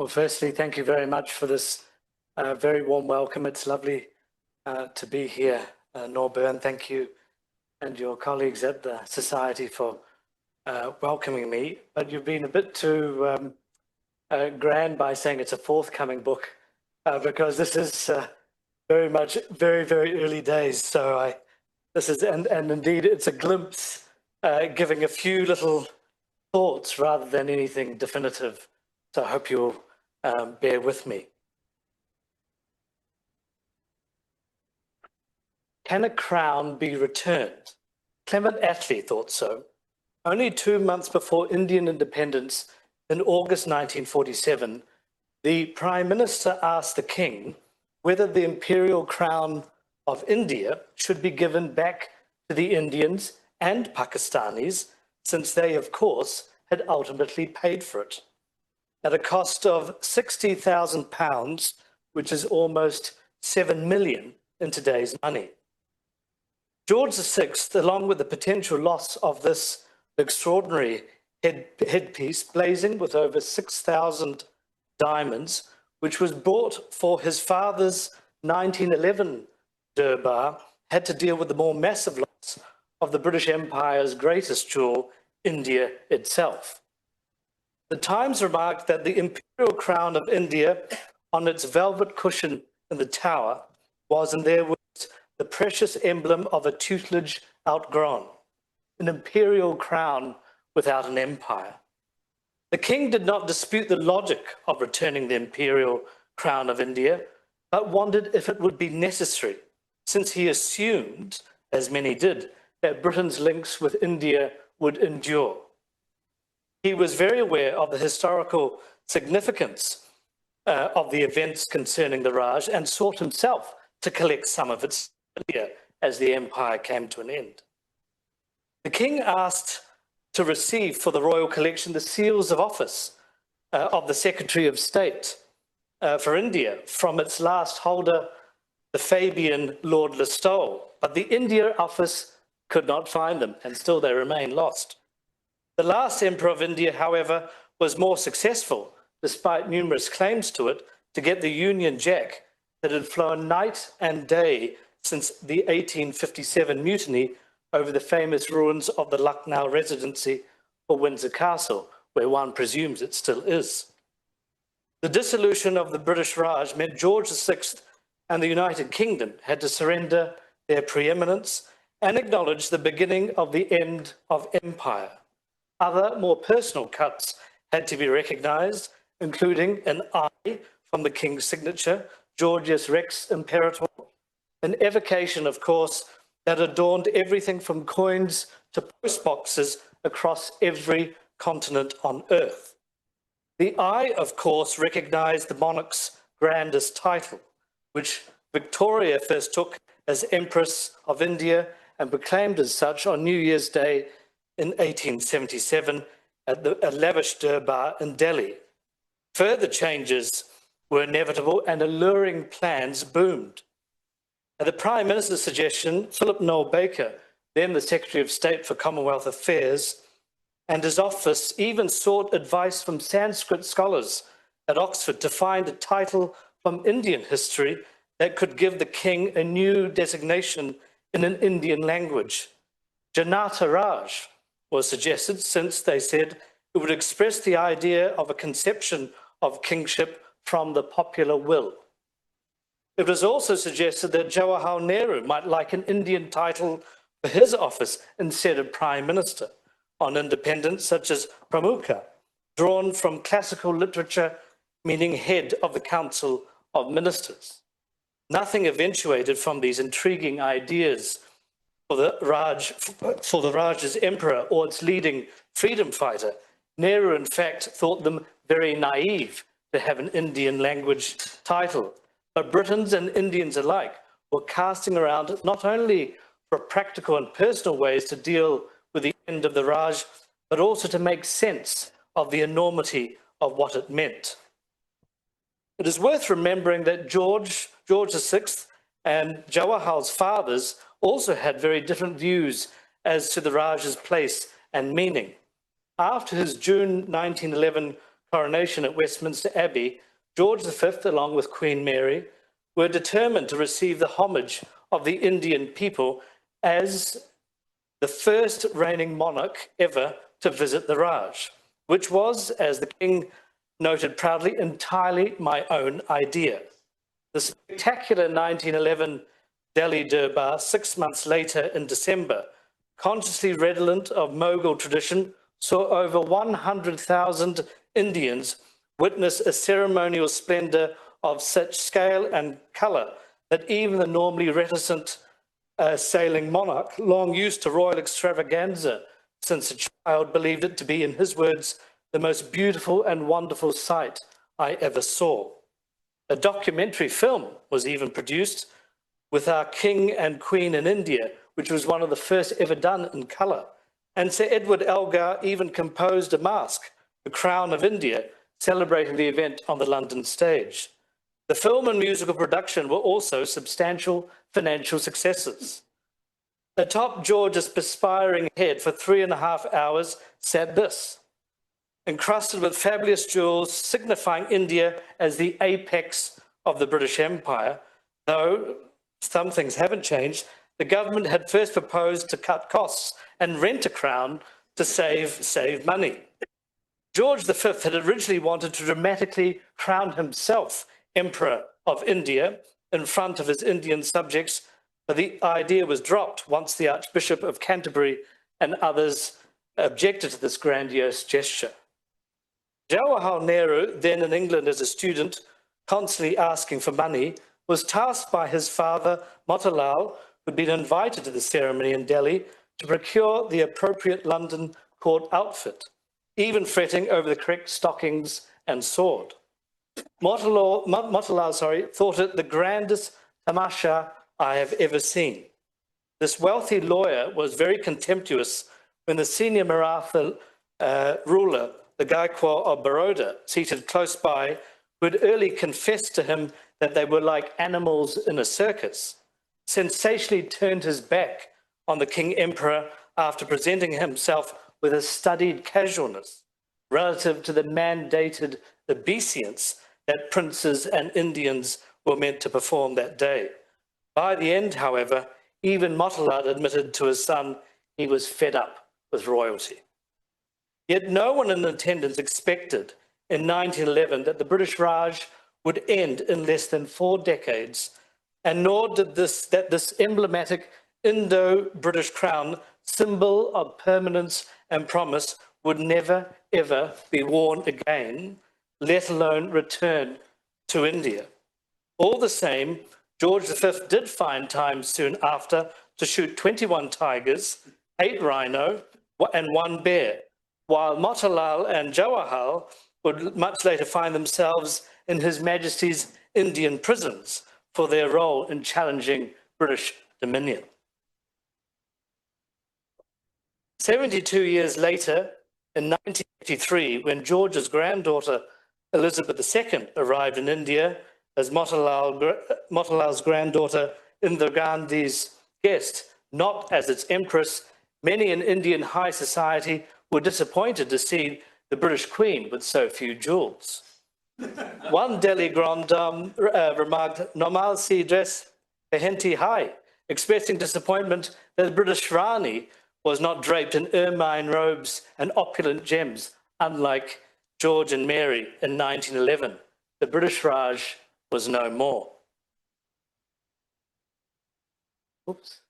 Well, firstly, thank you very much for this very warm welcome. It's lovely to be here, Norburn. Thank you and your colleagues at the Society for welcoming me. But you've been a bit too grand by saying it's a forthcoming book because this is very much very early days. So this is and indeed it's a glimpse, giving a few little thoughts rather than anything definitive. So I hope you'll bear with me. Can a crown be returned? Clement Attlee thought so. Only 2 months before Indian independence in August 1947, the Prime Minister asked the King whether the imperial crown of India should be given back to the Indians and Pakistanis, since they, of course, had ultimately paid for it. At a cost of £60,000, which is almost 7 million in today's money. George VI, along with the potential loss of this extraordinary headpiece, blazing with over 6,000 diamonds, which was bought for his father's 1911 Durbar, had to deal with the more massive loss of the British Empire's greatest jewel, India itself. The Times remarked that the imperial crown of India on its velvet cushion in the Tower was, in their words, the precious emblem of a tutelage outgrown, an imperial crown without an empire. The King did not dispute the logic of returning the imperial crown of India, but wondered if it would be necessary, since he assumed, as many did, that Britain's links with India would endure. He was very aware of the historical significance of the events concerning the Raj and sought himself to collect some of its as the empire came to an end. The King asked to receive for the royal collection the seals of office of the Secretary of State for India from its last holder, the Fabian Lord Listowel, but the India office could not find them, and still they remain lost. The last emperor of India, however, was more successful, despite numerous claims to it, to get the Union Jack that had flown night and day since the 1857 mutiny over the famous ruins of the Lucknow residency or Windsor Castle, where one presumes it still is. The dissolution of the British Raj meant George VI and the United Kingdom had to surrender their preeminence and acknowledge the beginning of the end of empire. Other, more personal cuts had to be recognised, including an I from the King's signature, Georgius Rex Imperator, an evocation, of course, that adorned everything from coins to post boxes across every continent on Earth. The I, of course, recognised the monarch's grandest title, which Victoria first took as Empress of India and proclaimed as such on New Year's Day in 1877 at a lavish Durbar in Delhi. Further changes were inevitable and alluring plans boomed. At the Prime Minister's suggestion, Philip Noel Baker, then the Secretary of State for Commonwealth Affairs, and his office even sought advice from Sanskrit scholars at Oxford to find a title from Indian history that could give the king a new designation in an Indian language. Janata Raj was suggested, since, they said, it would express the idea of a conception of kingship from the popular will. It was also suggested that Jawaharlal Nehru might like an Indian title for his office instead of Prime Minister on independence, such as Pramukha, drawn from classical literature, meaning head of the Council of Ministers. Nothing eventuated from these intriguing ideas for the Raj's emperor or its leading freedom fighter. Nehru, in fact, thought them very naive to have an Indian language title. But Britons and Indians alike were casting around not only for practical and personal ways to deal with the end of the Raj, but also to make sense of the enormity of what it meant. It is worth remembering that George VI and Jawaharlal's fathers also had very different views as to the Raj's place and meaning. After his June 1911 coronation at Westminster Abbey, George V, along with Queen Mary, were determined to receive the homage of the Indian people as the first reigning monarch ever to visit the Raj, which was, as the king noted proudly, entirely my own idea. The spectacular 1911 Delhi Durbar, 6 months later in December, consciously redolent of Mughal tradition, saw over 100,000 Indians witness a ceremonial splendor of such scale and color that even the normally reticent sailing monarch, long used to royal extravaganza since a child, believed it to be, in his words, the most beautiful and wonderful sight I ever saw. A documentary film was even produced with our king and queen in India, which was one of the first ever done in colour. And Sir Edward Elgar even composed a masque, The Crown of India, celebrating the event on the London stage. The film and musical production were also substantial financial successes. Atop George's perspiring head for 3.5 hours sat this, encrusted with fabulous jewels signifying India as the apex of the British Empire. Though some things haven't changed, the government had first proposed to cut costs and rent a crown to save money. George V had originally wanted to dramatically crown himself Emperor of India in front of his Indian subjects, but the idea was dropped once the Archbishop of Canterbury and others objected to this grandiose gesture. Jawaharlal Nehru, then in England as a student, constantly asking for money, was tasked by his father, Motilal, who'd been invited to the ceremony in Delhi, to procure the appropriate London court outfit, even fretting over the correct stockings and sword. Motilal thought it the grandest tamasha I have ever seen. This wealthy lawyer was very contemptuous when the senior Maratha ruler, the Gaikwar of Baroda, seated close by, who had early confessed to him that they were like animals in a circus, sensationally turned his back on the King Emperor after presenting himself with a studied casualness relative to the mandated obeisance that princes and Indians were meant to perform that day. By the end, however, even Motilal admitted to his son he was fed up with royalty. Yet no one in attendance expected in 1911 that the British Raj would end in less than 4 decades, and nor did this emblematic Indo-British crown, symbol of permanence and promise, would never, ever be worn again, let alone return to India. All the same, George V did find time soon after to shoot 21 tigers, 8 rhino, and 1 bear, while Motilal and Jawaharlal would much later find themselves in His Majesty's Indian prisons for their role in challenging British dominion. 72 years later, in 1983, when George's granddaughter Elizabeth II arrived in India as Motilal's granddaughter Indira Gandhi's guest, not as its empress, many in Indian high society were disappointed to see the British Queen with so few jewels. One Delhi grande dame remarked, "Normal si dress pehenti hai," expressing disappointment that the British Rani was not draped in ermine robes and opulent gems, unlike George and Mary in 1911. The British Raj was no more. Oops.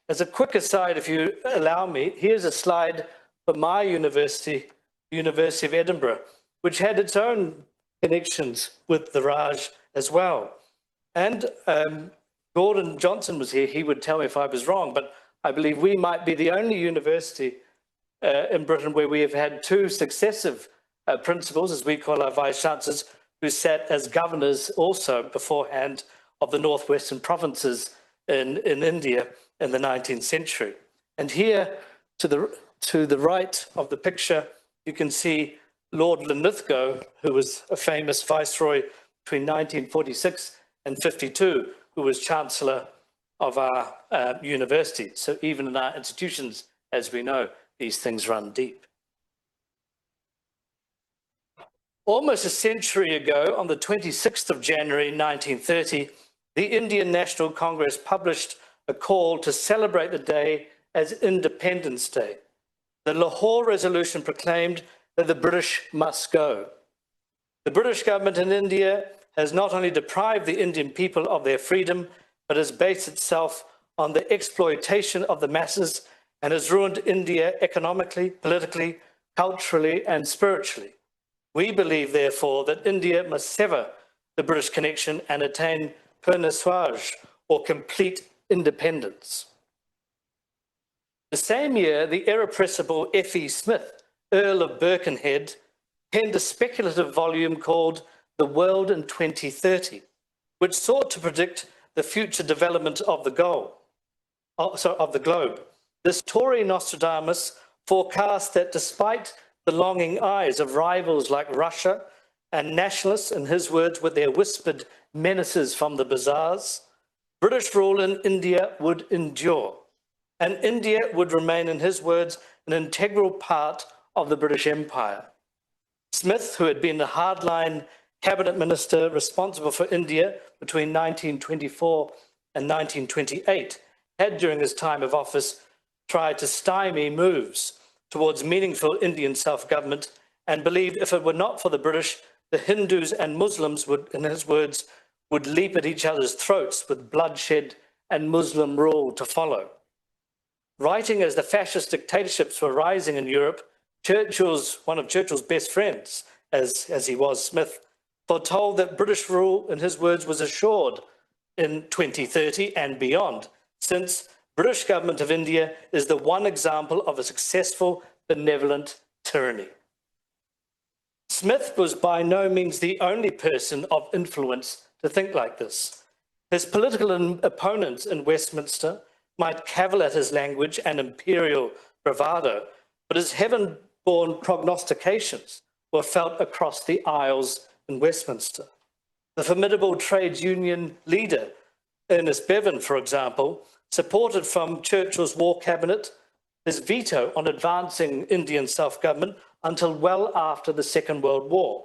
As a quick aside, if you allow me, here's a slide for my university, University of Edinburgh, which had its own connections with the Raj as well. And Gordon Johnson was here. He would tell me if I was wrong, but I believe we might be the only university in Britain where we have had 2 successive principals, as we call our vice-chancellors, who sat as governors also beforehand of the northwestern provinces in India in the 19th century. And here, to the right of the picture, you can see Lord Linlithgow, who was a famous viceroy between 1946 and 52, who was Chancellor of our university. So even in our institutions, as we know, these things run deep. Almost a century ago, on the 26th of January 1930, the Indian National Congress published a call to celebrate the day as Independence Day. The Lahore Resolution proclaimed that the British must go. The British government in India has not only deprived the Indian people of their freedom, but has based itself on the exploitation of the masses and has ruined India economically, politically, culturally, and spiritually. We believe, therefore, that India must sever the British connection and attain Purna Swaraj, or complete independence. The same year, the irrepressible F.E. Smith, Earl of Birkenhead, penned a speculative volume called The World in 2030, which sought to predict the future development of the globe. This Tory Nostradamus forecast that despite the longing eyes of rivals like Russia and nationalists, in his words, with their whispered menaces from the bazaars, British rule in India would endure, and India would remain, in his words, an integral part of the British Empire. Smith, who had been the hardline cabinet minister responsible for India between 1924 and 1928, had during his time of office tried to stymie moves towards meaningful Indian self-government and believed if it were not for the British, the Hindus and Muslims would, in his words, would leap at each other's throats with bloodshed and Muslim rule to follow. Writing as the fascist dictatorships were rising in Europe, one of Churchill's best friends, as he was Smith, foretold that British rule, in his words, was assured in 2030 and beyond, since British government of India is the one example of a successful, benevolent tyranny. Smith was by no means the only person of influence to think like this. His political opponents in Westminster might cavil at his language and imperial bravado, but his heaven-born prognostications were felt across the aisles in Westminster. The formidable trades union leader, Ernest Bevin, for example, supported from Churchill's war cabinet his veto on advancing Indian self-government until well after the Second World War.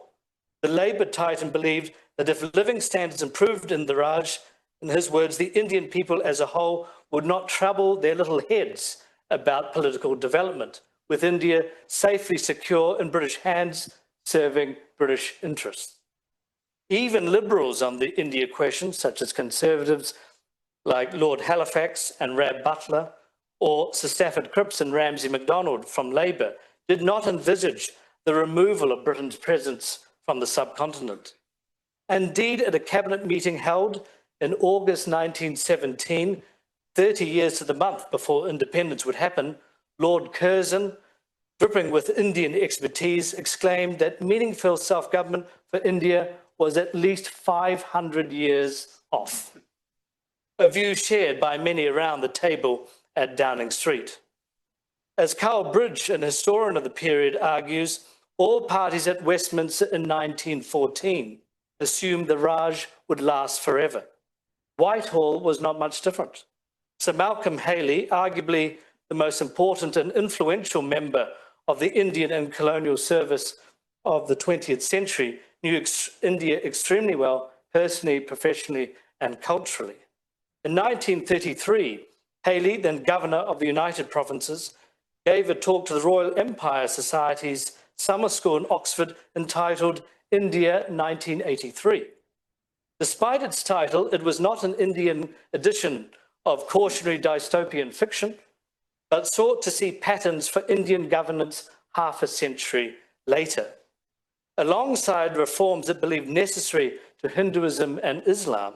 The Labour titan believed that if living standards improved in the Raj, in his words, the Indian people as a whole would not trouble their little heads about political development, with India safely secure in British hands, serving British interests. Even liberals on the India question, such as conservatives like Lord Halifax and Rab Butler, or Sir Stafford Cripps and Ramsay MacDonald from Labour, did not envisage the removal of Britain's presence from the subcontinent. Indeed, at a cabinet meeting held in August 1917, 30 years to the month before independence would happen, Lord Curzon, dripping with Indian expertise, exclaimed that meaningful self-government for India was at least 500 years off, a view shared by many around the table at Downing Street. As Carl Bridge, an historian of the period, argues, all parties at Westminster in 1914 assumed the Raj would last forever. Whitehall was not much different. Sir Malcolm Haley, arguably the most important and influential member of the Indian and colonial service of the 20th century, knew India extremely well, personally, professionally, and culturally. In 1933, Haley, then governor of the United Provinces, gave a talk to the Royal Empire Society's summer school in Oxford entitled India 1983. Despite its title, it was not an Indian edition of cautionary dystopian fiction, but sought to see patterns for Indian governance half a century later. Alongside reforms it believed necessary to Hinduism and Islam,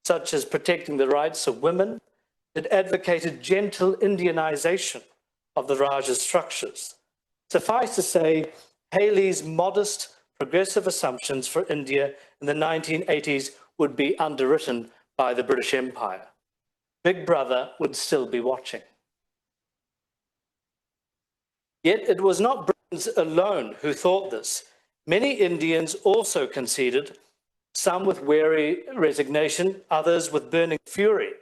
such as protecting the rights of women, it advocated gentle Indianization of the Raja's structures. Suffice to say, Haley's modest progressive assumptions for India in the 1980s would be underwritten by the British Empire. Big Brother would still be watching. Yet it was not Britons alone who thought this. Many Indians also conceded, some with wary resignation, others with burning fury,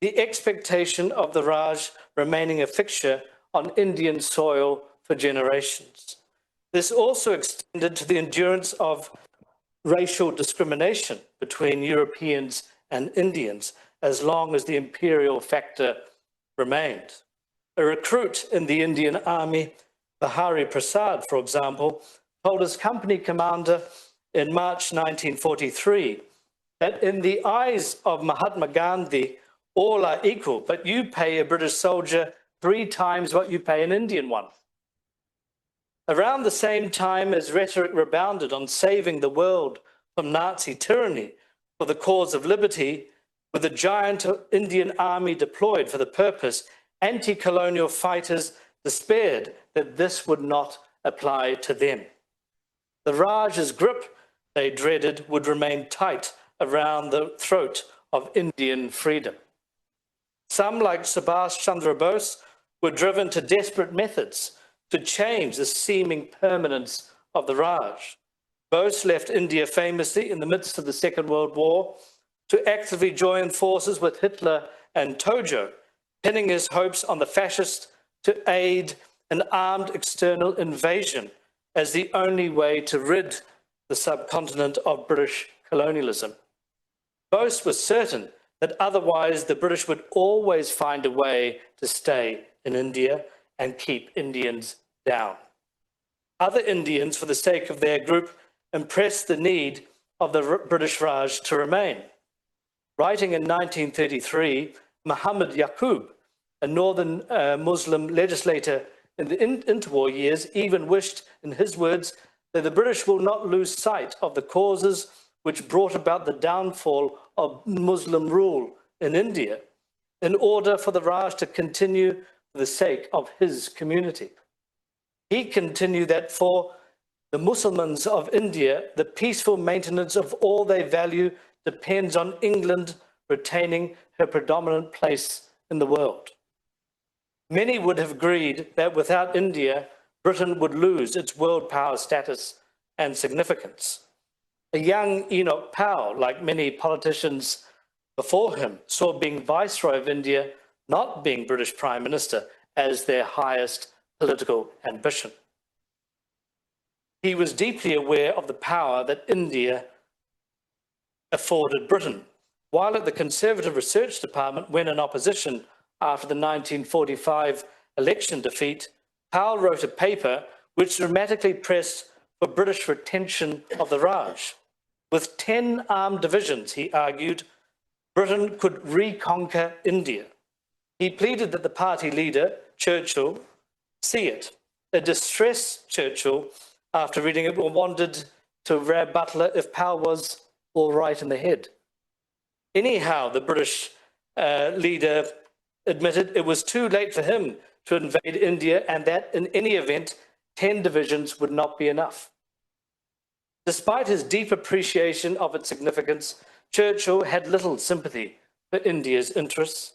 the expectation of the Raj remaining a fixture on Indian soil for generations. This also extended to the endurance of racial discrimination between Europeans and Indians, as long as the imperial factor remained. A recruit in the Indian army, Bihari Prasad, for example, told his company commander in March 1943 that in the eyes of Mahatma Gandhi, all are equal, but you pay a British soldier 3 times what you pay an Indian one. Around the same time as rhetoric rebounded on saving the world from Nazi tyranny for the cause of liberty, with a giant Indian army deployed for the purpose, anti-colonial fighters despaired that this would not apply to them. The Raj's grip, they dreaded, would remain tight around the throat of Indian freedom. Some, like Subhash Chandra Bose, were driven to desperate methods to change the seeming permanence of the Raj. Bose left India famously in the midst of the Second World War to actively join forces with Hitler and Tojo, pinning his hopes on the fascists to aid an armed external invasion as the only way to rid the subcontinent of British colonialism. Bose was certain that otherwise the British would always find a way to stay in India and keep Indians down. Other Indians, for the sake of their group, impressed the need of the British Raj to remain. Writing in 1933, Muhammad Yaqub, a northern Muslim legislator in the interwar years, even wished, in his words, that the British will not lose sight of the causes which brought about the downfall of Muslim rule in India, in order for the Raj to continue for the sake of his community. He continued that for the Muslims of India, the peaceful maintenance of all they value depends on England retaining her predominant place in the world. Many would have agreed that without India, Britain would lose its world power status and significance. A young Enoch Powell, like many politicians before him, saw being Viceroy of India, not being British Prime Minister, as their highest political ambition. He was deeply aware of the power that India afforded Britain. While at the Conservative Research Department, when in opposition after the 1945 election defeat, Powell wrote a paper which dramatically pressed for British retention of the Raj. With 10 armed divisions, he argued, Britain could reconquer India. He pleaded that the party leader, Churchill, see it. A distressed Churchill, after reading it, wanted to Rab Butler if Powell was all right in the head. Anyhow, the British leader admitted it was too late for him to invade India and that in any event, 10 divisions would not be enough. Despite his deep appreciation of its significance, Churchill had little sympathy for India's interests.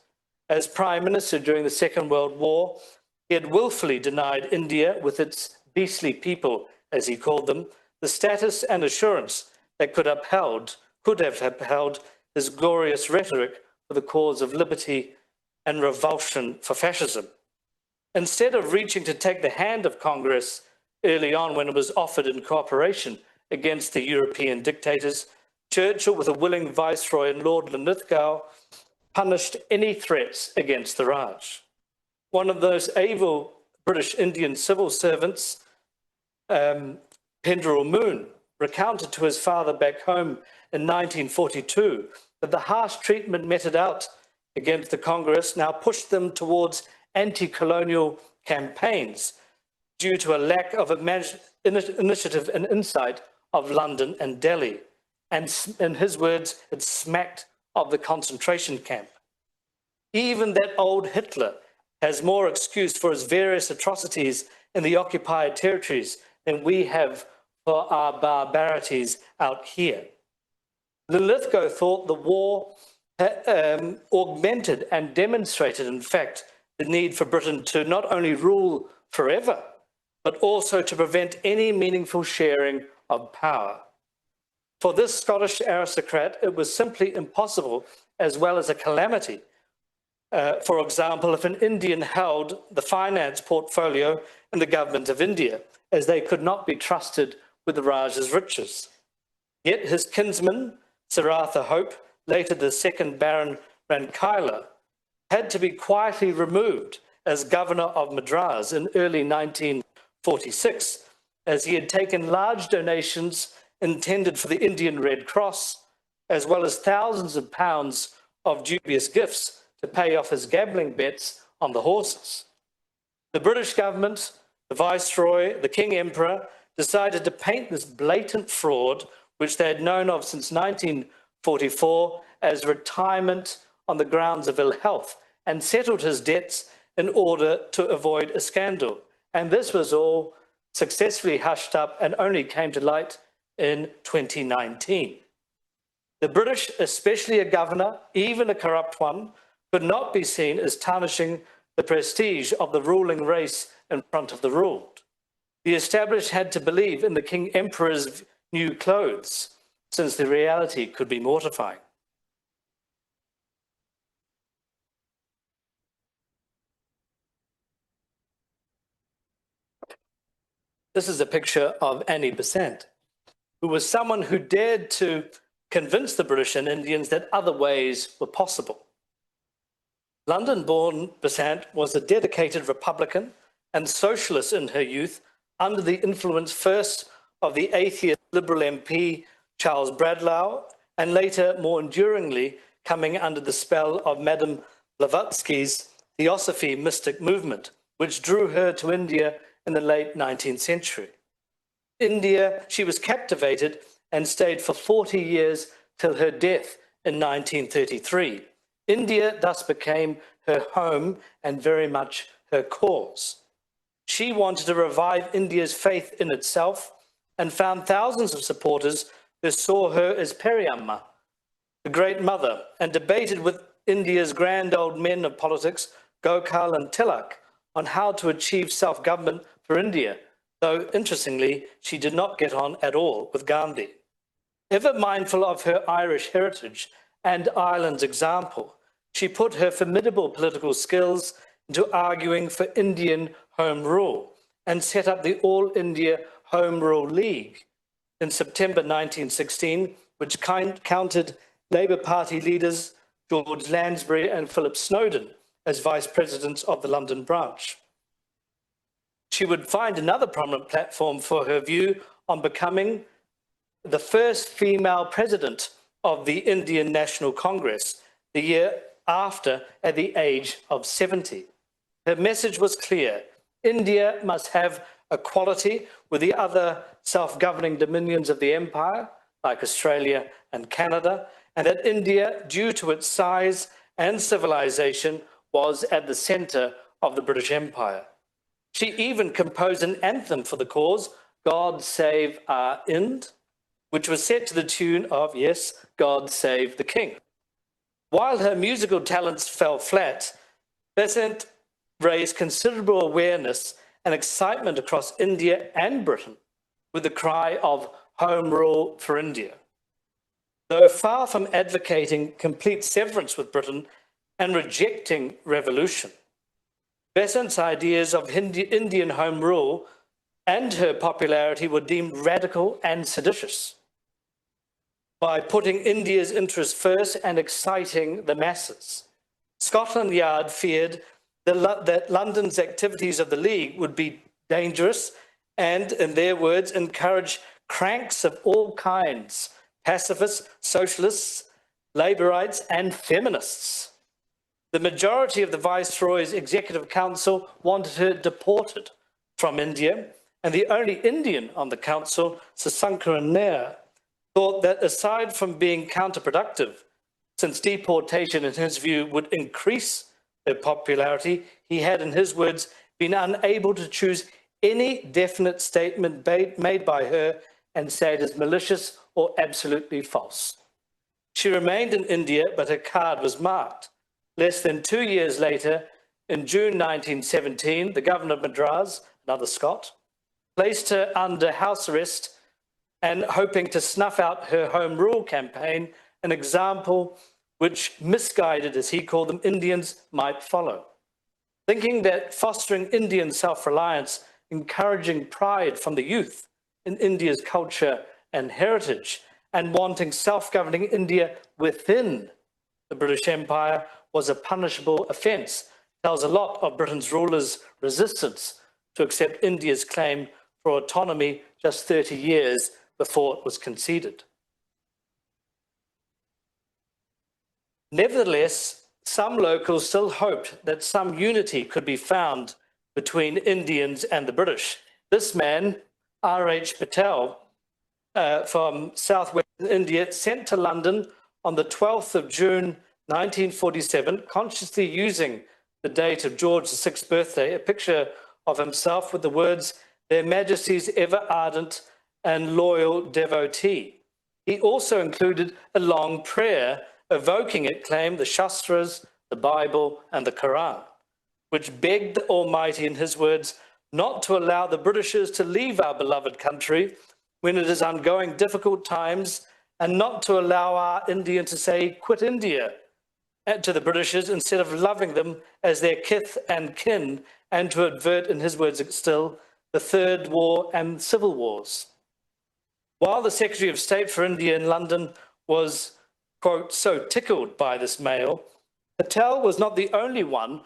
As Prime Minister during the Second World War, he had willfully denied India, with its beastly people, as he called them, the status and assurance that could have upheld his glorious rhetoric for the cause of liberty and revulsion for fascism. Instead of reaching to take the hand of Congress early on when it was offered in cooperation against the European dictators, Churchill, with a willing viceroy and Lord Linlithgow, punished any threats against the Raj. One of those able British Indian civil servants, Penderell Moon, recounted to his father back home in 1942 that the harsh treatment meted out against the Congress now pushed them towards anti-colonial campaigns due to a lack of initiative and insight of London and Delhi. And in his words, it smacked of the concentration camp. Even that old Hitler has more excuse for his various atrocities in the occupied territories than we have for our barbarities out here. Linlithgow thought the war augmented and demonstrated, in fact, the need for Britain to not only rule forever, but also to prevent any meaningful sharing of power. For this Scottish aristocrat, it was simply impossible, as well as a calamity, For example, if an Indian held the finance portfolio in the government of India, as they could not be trusted with the Raj's riches. Yet his kinsman, Sir Arthur Hope, later the second Baron Rankaila, had to be quietly removed as governor of Madras in early 1946, as he had taken large donations intended for the Indian Red Cross, as well as thousands of pounds of dubious gifts to pay off his gambling bets on the horses. The British government, the Viceroy, the King Emperor, decided to paint this blatant fraud, which they had known of since 1944, as retirement on the grounds of ill health, and settled his debts in order to avoid a scandal. And this was all successfully hushed up and only came to light in 2019. The British, especially a governor, even a corrupt one, could not be seen as tarnishing the prestige of the ruling race in front of the ruled. The established had to believe in the King Emperor's new clothes, since the reality could be mortifying. This is a picture of Annie Besant, who was someone who dared to convince the British and Indians that other ways were possible. London-born Besant was a dedicated Republican and socialist in her youth, under the influence first of the atheist Liberal MP Charles Bradlaugh, and later, more enduringly, coming under the spell of Madame Blavatsky's Theosophy mystic movement, which drew her to India in the late 19th century. India, she was captivated and stayed for 40 years till her death in 1933. India thus became her home and very much her cause. She wanted to revive India's faith in itself and found thousands of supporters who saw her as Periamma, the great mother, and debated with India's grand old men of politics, Gokhale and Tilak, on how to achieve self-government for India, though, interestingly, she did not get on at all with Gandhi. Ever mindful of her Irish heritage and Ireland's example, she put her formidable political skills into arguing for Indian Home Rule and set up the All India Home Rule League in September 1916, which counted Labour Party leaders George Lansbury and Philip Snowdon as vice presidents of the London branch. She would find another prominent platform for her view on becoming the first female president of the Indian National Congress the year after, at the age of 70. Her message was clear: India must have equality with the other self-governing dominions of the empire, like Australia and Canada, and that India, due to its size and civilization, was at the centre of the British Empire. She even composed an anthem for the cause, God Save Our Ind, which was set to the tune of, yes, God Save the King. While her musical talents fell flat, Besant raised considerable awareness and excitement across India and Britain with the cry of Home Rule for India. Though far from advocating complete severance with Britain and rejecting revolution, Besant's ideas of Indian Home Rule and her popularity were deemed radical and seditious. By putting India's interests first and exciting the masses, Scotland Yard feared that London's activities of the League would be dangerous and, in their words, encourage cranks of all kinds, pacifists, socialists, Labourites, and feminists. The majority of the Viceroy's Executive Council wanted her deported from India, and the only Indian on the council, Sasankaran Nair, thought that aside from being counterproductive, since deportation, in his view, would increase their popularity, he had, in his words, been unable to choose any definite statement made by her and say it is malicious or absolutely false. She remained in India, but her card was marked. Less than 2 years later, in June 1917, the governor of Madras, another Scot, placed her under house arrest and hoping to snuff out her Home Rule campaign, an example which misguided, as he called them, Indians might follow. Thinking that fostering Indian self-reliance, encouraging pride from the youth in India's culture and heritage, and wanting self-governing India within the British Empire was a punishable offence, tells a lot of Britain's rulers' resistance to accept India's claim for autonomy just 30 years before it was conceded. Nevertheless, some locals still hoped that some unity could be found between Indians and the British. This man, R.H. Patel, from southwestern India, sent to London on the 12th of June 1947, consciously using the date of George VI's birthday, a picture of himself with the words, "Their Majesties ever ardent and loyal devotee." He also included a long prayer evoking, it claimed, the Shastras, the Bible, and the Quran, which begged the Almighty, in his words, not to allow the Britishers to leave our beloved country when it is undergoing difficult times, and not to allow our Indian to say, "Quit India," to the Britishers instead of loving them as their kith and kin, and to avert, in his words still, the Third War and civil wars. While the Secretary of State for India in London was, quote, so tickled by this mail, Patel was not the only one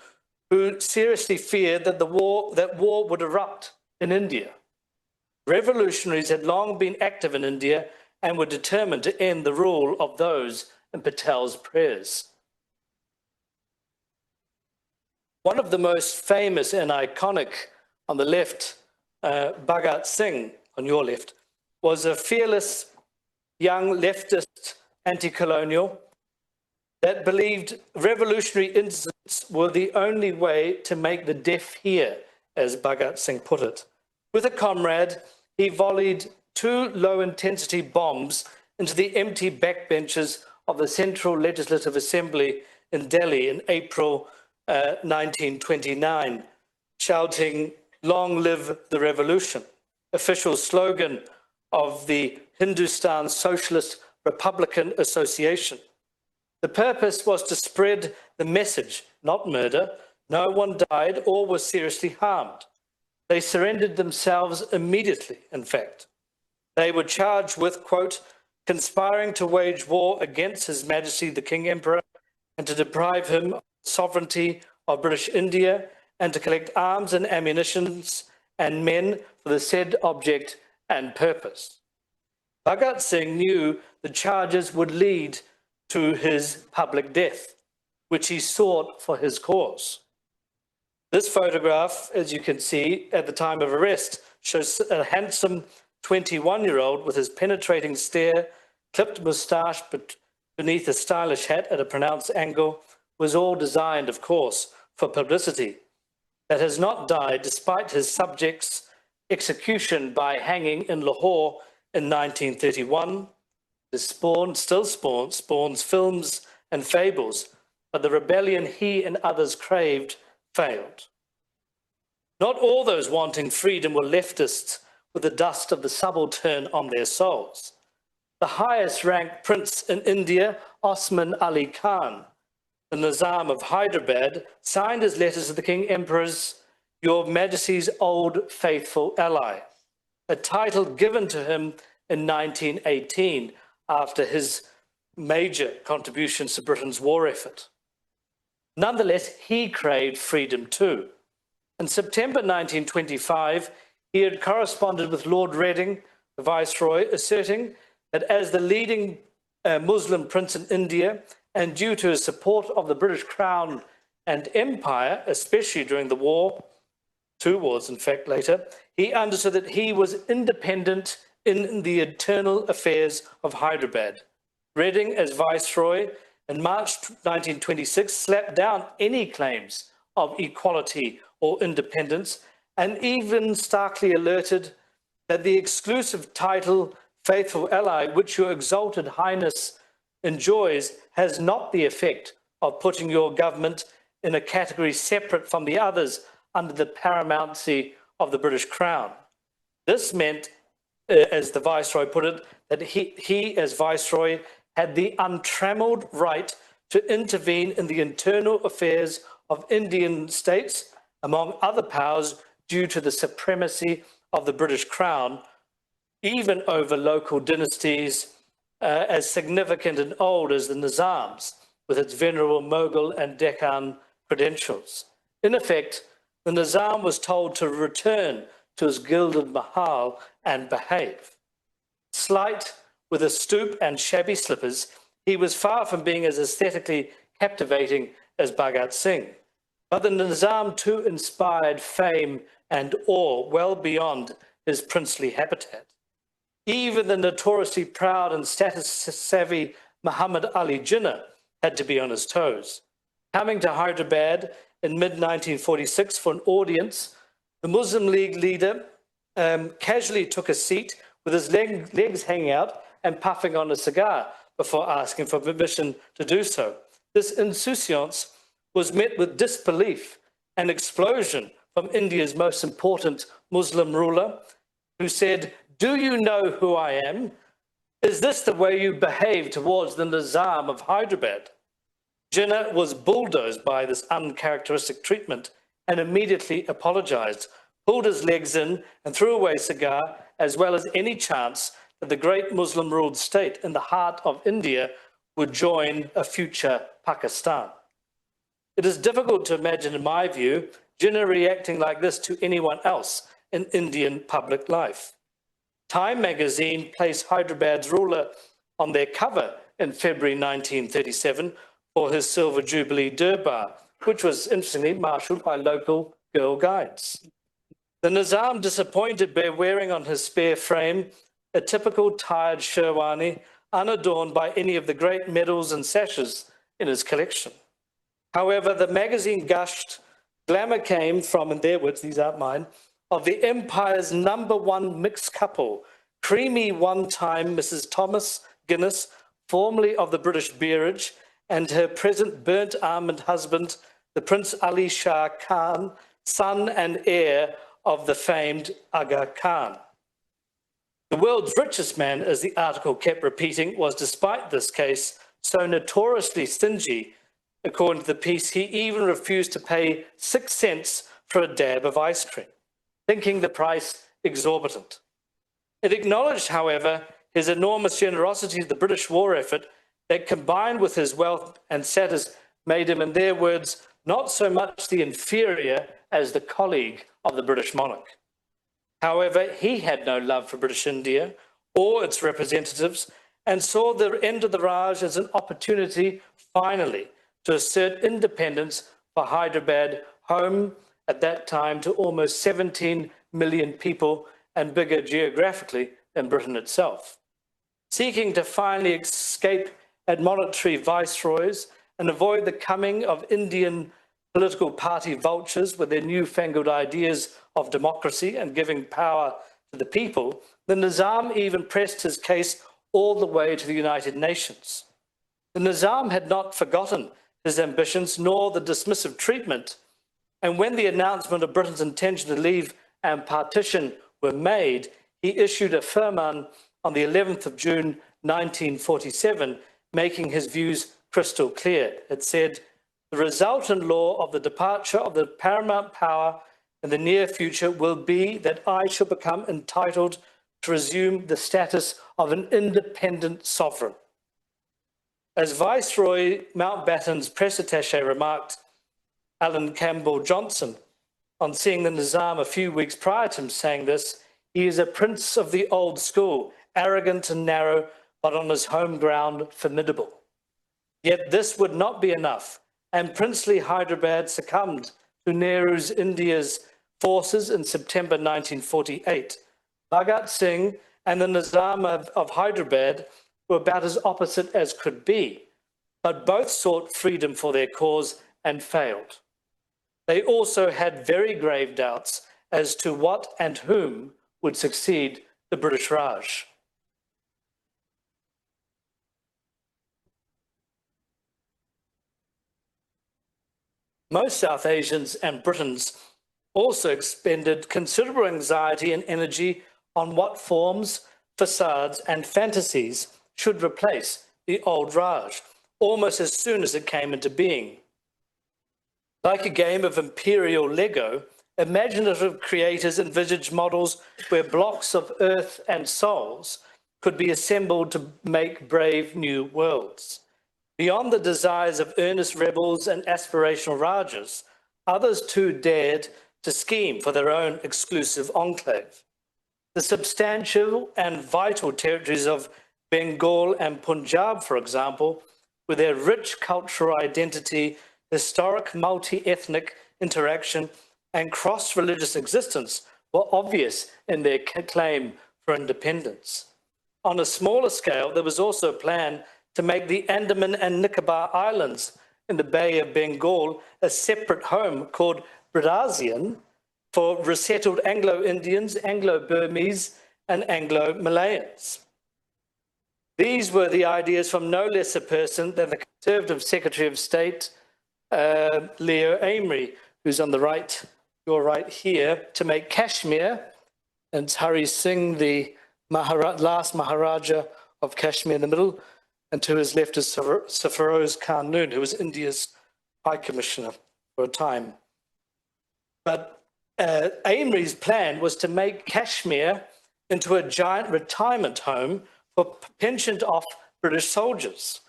who seriously feared that war would erupt in India. Revolutionaries had long been active in India and were determined to end the rule of those in Patel's prayers. One of the most famous and iconic on the left, Bhagat Singh on your left, was a fearless young leftist anti-colonial that believed revolutionary incidents were the only way to make the deaf hear, as Bhagat Singh put it. With a comrade, he volleyed 2 low-intensity bombs into the empty backbenches of the Central Legislative Assembly in Delhi in April 1929, shouting, "Long live the revolution," official slogan of the Hindustan Socialist Republican Association. The purpose was to spread the message, not murder. No one died or was seriously harmed. They surrendered themselves immediately, in fact. They were charged with, quote, conspiring to wage war against His Majesty the King Emperor and to deprive him of the sovereignty of British India and to collect arms and ammunitions and men for the said object and purpose. Bhagat Singh knew the charges would lead to his public death, which he sought for his cause. This photograph, as you can see at the time of arrest, shows a handsome 21-year-old with his penetrating stare, clipped moustache beneath a stylish hat at a pronounced angle, was all designed, of course, for publicity, that has not died despite his subject's execution by hanging in Lahore in 1931. This still spawns films and fables, but the rebellion he and others craved failed. Not all those wanting freedom were leftists with the dust of the subaltern on their souls. The highest ranked prince in India, Osman Ali Khan, the Nizam of Hyderabad, signed his letters to the King Emperor's Your Majesty's Old Faithful Ally, a title given to him in 1918 after his major contributions to Britain's war effort. Nonetheless, he craved freedom too. In September 1925, he had corresponded with Lord Reading, the Viceroy, asserting that as the leading Muslim prince in India, and due to his support of the British Crown and Empire, especially during the war, 2 wars in fact later, he understood that he was independent in the internal affairs of Hyderabad. Reading, as Viceroy, in March 1926, slapped down any claims of equality or independence, and even starkly alerted that the exclusive title Faithful Ally, which your exalted highness enjoys, has not the effect of putting your government in a category separate from the others under the paramountcy of the British Crown. This meant, as the Viceroy put it, that he as Viceroy had the untrammeled right to intervene in the internal affairs of Indian states, among other powers, due to the supremacy of the British Crown, even over local dynasties as significant and old as the Nizam's, with its venerable Mughal and Deccan credentials. In effect, the Nizam was told to return to his gilded mahal and behave. Slight, with a stoop and shabby slippers, he was far from being as aesthetically captivating as Bhagat Singh. But the Nizam too inspired fame and awe well beyond his princely habitat. Even the notoriously proud and status-savvy Muhammad Ali Jinnah had to be on his toes. Coming to Hyderabad in mid-1946 for an audience, the Muslim League leader casually took a seat with his legs hanging out and puffing on a cigar before asking for permission to do so. This insouciance was met with disbelief and explosion from India's most important Muslim ruler, who said, "Do you know who I am? Is this the way you behave towards the Nizam of Hyderabad?" Jinnah was bulldozed by this uncharacteristic treatment and immediately apologized, pulled his legs in and threw away a cigar, as well as any chance that the great Muslim-ruled state in the heart of India would join a future Pakistan. It is difficult to imagine, in my view, Jinnah reacting like this to anyone else in Indian public life. Time magazine placed Hyderabad's ruler on their cover in February 1937 for his Silver Jubilee Durbar, which was interestingly marshalled by local Girl Guides. The Nizam, disappointed, by wearing on his spare frame a typical tired sherwani, unadorned by any of the great medals and sashes in his collection. However, the magazine gushed, glamour came from, in their words, these aren't mine, of the empire's #1 mixed couple, creamy one-time Mrs. Thomas Guinness, formerly of the British Peerage, and her present burnt almond husband, the Prince Ali Shah Khan, son and heir of the famed Aga Khan. The world's richest man, as the article kept repeating, was, despite this case, so notoriously stingy. According to the piece, he even refused to pay 6 cents for a dab of ice cream, thinking the price exorbitant. It acknowledged, however, his enormous generosity to the British war effort that, combined with his wealth and status, made him, in their words, not so much the inferior as the colleague of the British monarch. However, he had no love for British India or its representatives and saw the end of the Raj as an opportunity, finally, to assert independence for Hyderabad, home at that time to almost 17 million people and bigger geographically than Britain itself. Seeking to finally escape admonitory viceroys and avoid the coming of Indian political party vultures with their newfangled ideas of democracy and giving power to the people, the Nizam even pressed his case all the way to the United Nations. The Nizam had not forgotten his ambitions nor the dismissive treatment, and when the announcement of Britain's intention to leave and partition were made, he issued a firman on the 11th of June 1947, making his views crystal clear. It said, "The resultant law of the departure of the paramount power in the near future will be that I shall become entitled to resume the status of an independent sovereign." As Viceroy Mountbatten's press attaché remarked, Alan Campbell Johnson, on seeing the Nizam a few weeks prior to him saying this, "He is a prince of the old school, arrogant and narrow, but on his home ground formidable." Yet this would not be enough, and princely Hyderabad succumbed to Nehru's India's forces in September 1948. Bhagat Singh and the Nizam of Hyderabad were about as opposite as could be, but both sought freedom for their cause and failed. They also had very grave doubts as to what and whom would succeed the British Raj. Most South Asians and Britons also expended considerable anxiety and energy on what forms, facades, and fantasies should replace the old Raj, almost as soon as it came into being. Like a game of imperial Lego, imaginative creators envisaged models where blocks of earth and souls could be assembled to make brave new worlds. Beyond the desires of earnest rebels and aspirational Rajas, others too dared to scheme for their own exclusive enclave. The substantial and vital territories of Bengal and Punjab, for example, with their rich cultural identity, historic multi-ethnic interaction, and cross-religious existence, were obvious in their claim for independence. On a smaller scale, there was also a plan to make the Andaman and Nicobar Islands in the Bay of Bengal a separate home called Brazilian for resettled Anglo-Indians, Anglo-Burmese, and Anglo-Malayans. These were the ideas from no less a person than the Conservative Secretary of State, Leo Amery, who's on the right, your right here, to make Kashmir, and Hari Singh, the last Maharaja of Kashmir in the middle, and to his left is Sarfaroz Khan Noon, who was India's High Commissioner for a time. But Amery's plan was to make Kashmir into a giant retirement home for pensioned-off British soldiers.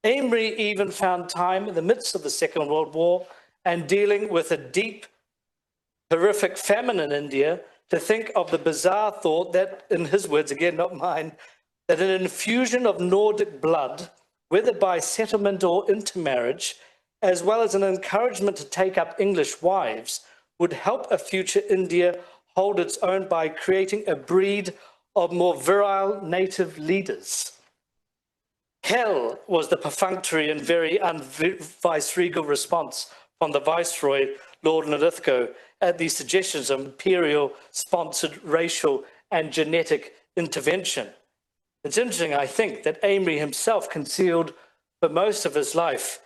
Amery even found time in the midst of the Second World War and dealing with a deep, horrific famine in India to think of the bizarre thought that, in his words, again, not mine, that an infusion of Nordic blood, whether by settlement or intermarriage, as well as an encouragement to take up English wives, would help a future India hold its own by creating a breed of more virile native leaders. Hell was the perfunctory and very unviceregal response from the Viceroy, Lord Lithgow, at the suggestions of imperial-sponsored racial and genetic intervention. It's interesting, I think, that Amery himself concealed for most of his life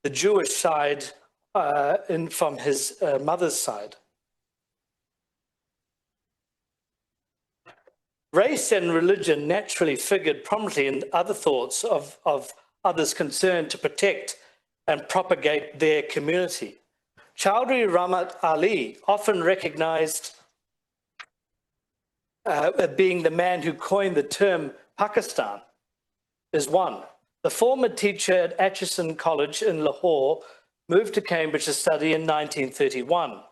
the Jewish side from his mother's side. Race and religion naturally figured prominently in other thoughts of others concerned to protect and propagate their community. Chaudhry Rahmat Ali, often recognized being the man who coined the term Pakistan, is one. The former teacher at Atchison College in Lahore moved to Cambridge to study in 1931.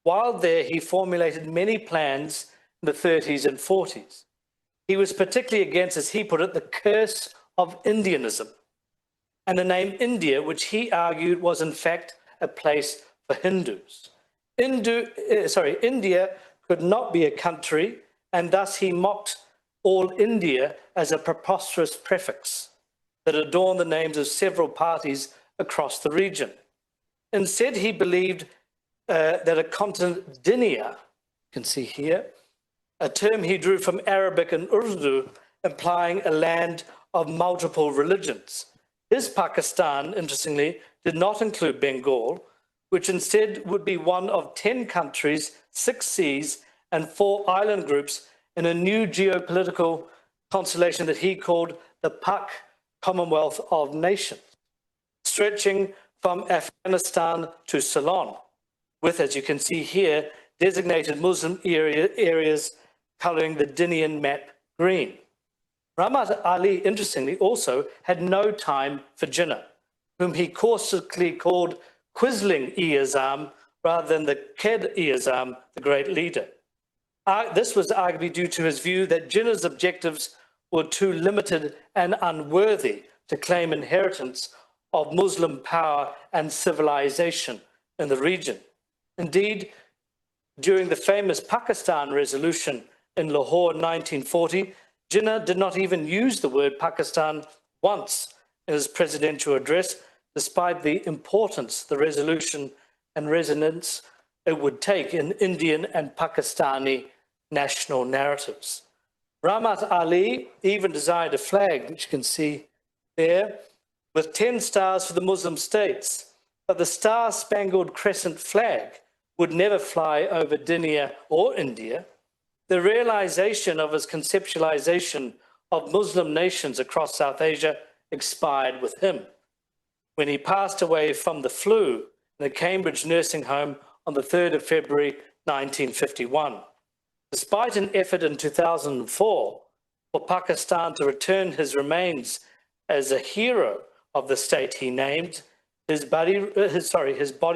While there, he formulated many plans in the 30s and 40s. He was particularly against, as he put it, the curse of Indianism, and the name India, which he argued was in fact a place for Hindus. India could not be a country, and thus he mocked all India as a preposterous prefix that adorned the names of several parties across the region. Instead, he believed that a continent, Dinia, you can see here, a term he drew from Arabic and Urdu, implying a land of multiple religions. His Pakistan, interestingly, did not include Bengal, which instead would be one of 10 countries, 6 seas, and 4 island groups in a new geopolitical constellation that he called the Pak Commonwealth of Nations, stretching from Afghanistan to Ceylon, with, as you can see here, designated Muslim areas coloring the Dinian map green. Rahmat Ali, interestingly, also had no time for Jinnah, whom he caustically called Quisling-e-Azam rather than the Khed-e-Azam, the great leader. This was arguably due to his view that Jinnah's objectives were too limited and unworthy to claim inheritance of Muslim power and civilization in the region. Indeed, during the famous Pakistan resolution in Lahore in 1940, Jinnah did not even use the word Pakistan once in his presidential address, despite the importance the resolution and resonance it would take in Indian and Pakistani national narratives. Rahmat Ali even designed a flag, which you can see there, with 10 stars for the Muslim states, but the star-spangled crescent flag would never fly over Dinia or India. The realization of his conceptualization of Muslim nations across South Asia expired with him. when he passed away from the flu in a Cambridge nursing home on the 3rd of February 1951. Despite an effort in 2004 for Pakistan to return his remains as a hero of the state he named, his body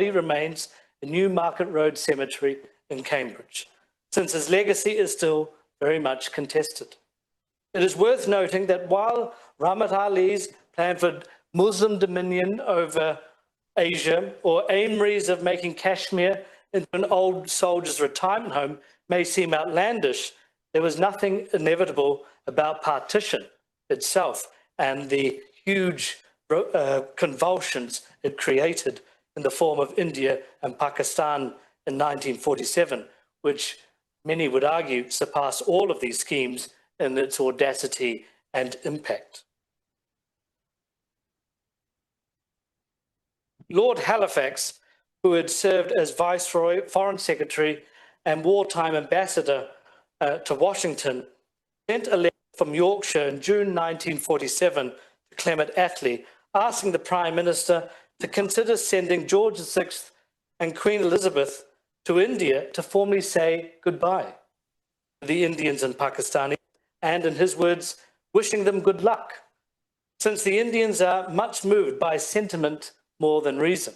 remains in Newmarket Road Cemetery in Cambridge, since his legacy is still very much contested. It is worth noting that while Rahmat Ali's plan for Muslim dominion over Asia or Amory's of making Kashmir into an old soldier's retirement home may seem outlandish, there was nothing inevitable about partition itself and the huge convulsions it created in the form of India and Pakistan in 1947, which many would argue surpassed all of these schemes in its audacity and impact. Lord Halifax, who had served as Viceroy, Foreign Secretary, and wartime ambassador to Washington, sent a letter from Yorkshire in June 1947 to Clement Attlee, asking the Prime Minister to consider sending George VI and Queen Elizabeth to India to formally say goodbye to the Indians and Pakistanis, and in his words, wishing them good luck, since the Indians are much moved by sentiment more than reason.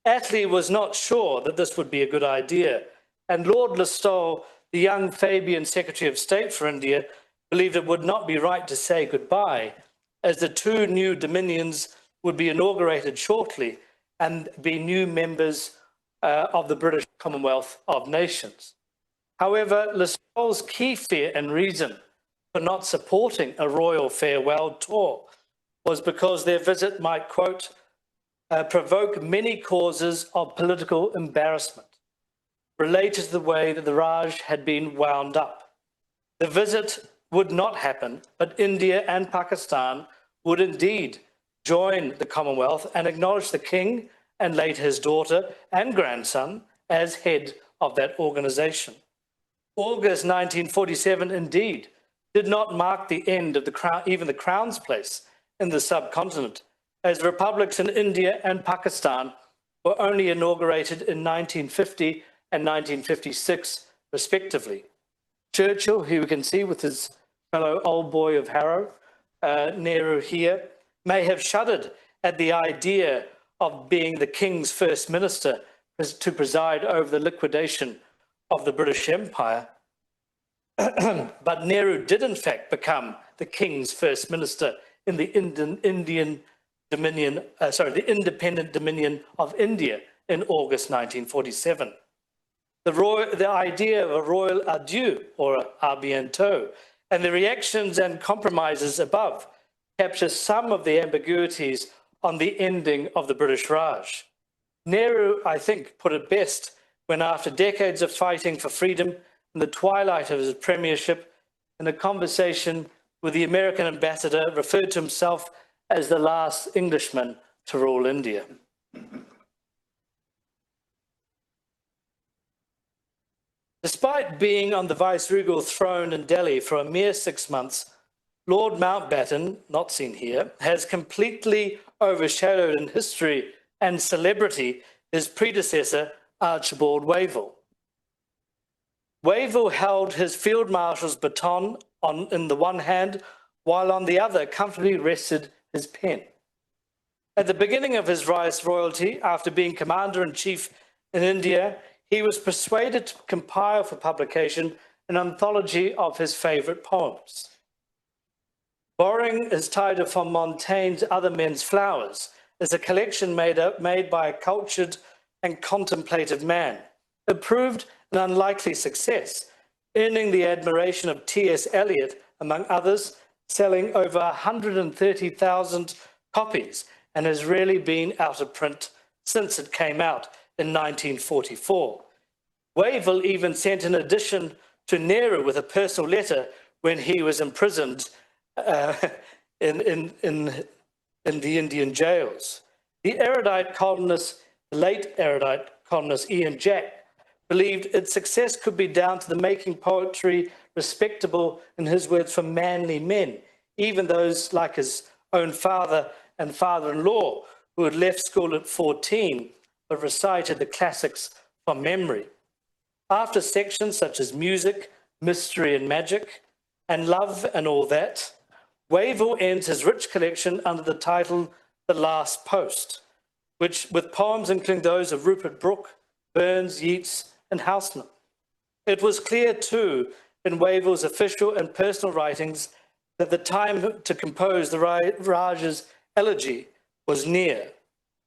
Attlee was not sure that this would be a good idea, and Lord Listowel, the young Fabian Secretary of State for India, believed it would not be right to say goodbye, as the two new dominions would be inaugurated shortly and be new members of the British Commonwealth of Nations. However, Listowel's key fear and reason for not supporting a royal farewell tour was because their visit might, quote, provoke many causes of political embarrassment related to the way that the Raj had been wound up. The visit would not happen, but India and Pakistan would indeed join the Commonwealth and acknowledge the king and later his daughter and grandson as head of that organization. August 1947 indeed did not mark the end of the crown, even the crown's place in the subcontinent, as republics in India and Pakistan were only inaugurated in 1950 and 1956, respectively. Churchill, who we can see with his fellow old boy of Harrow, Nehru here, may have shuddered at the idea of being the King's First Minister to preside over the liquidation of the British Empire. But Nehru did in fact become the King's First Minister in the independent Dominion of India in August 1947. The idea of a royal adieu or a bientôt and the reactions and compromises above capture some of the ambiguities on the ending of the British Raj. Nehru, I think, put it best when, after decades of fighting for freedom in the twilight of his premiership, in a conversation with the American ambassador, referred to himself as the last Englishman to rule India. Despite being on the viceregal throne in Delhi for a mere 6 months, Lord Mountbatten, not seen here, has completely overshadowed in history and celebrity his predecessor, Archibald Wavell. Wavell held his field marshal's baton in the one hand, while on the other comfortably rested his pen. At the beginning of his viceroyalty, after being commander-in-chief in India, he was persuaded to compile for publication an anthology of his favourite poems. Borrowing his title from Montaigne's Other Men's Flowers, is a collection made by a cultured and contemplative man. It proved an unlikely success, earning the admiration of T.S. Eliot, among others, selling over 130,000 copies, and has rarely been out of print since it came out in 1944. Wavell even sent an edition to Nehru with a personal letter when he was imprisoned in the Indian jails. The late erudite columnist Ian Jack believed its success could be down to the making poetry respectable, in his words, for manly men, even those like his own father and father-in-law, who had left school at 14 but recited the classics from memory. After sections such as music, mystery and magic, and love and all that, Wavell ends his rich collection under the title The Last Post, which, with poems including those of Rupert Brooke, Burns, Yeats, and Houseman. It was clear, too, in Wavell's official and personal writings that the time to compose the Raj's elegy was near.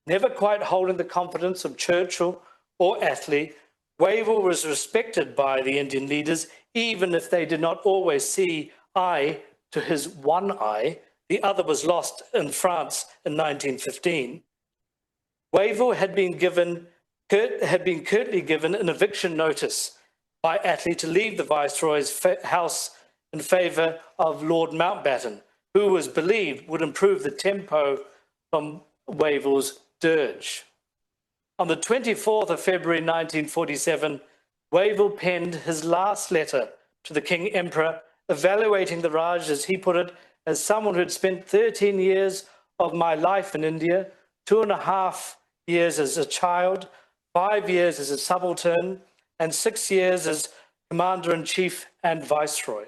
Never quite holding the confidence of Churchill or Attlee, Wavell was respected by the Indian leaders, even if they did not always see eye to his one eye. The other was lost in France in 1915. Wavell had been curtly given an eviction notice by Attlee to leave the Viceroy's house in favour of Lord Mountbatten, who was believed would improve the tempo from Wavell's dirge. On the 24th of February 1947, Wavell penned his last letter to the King Emperor, evaluating the Raj, as he put it, as someone who had spent 13 years of my life in India, 2.5 years as a child, 5 years as a subaltern, and 6 years as Commander-in-Chief and Viceroy.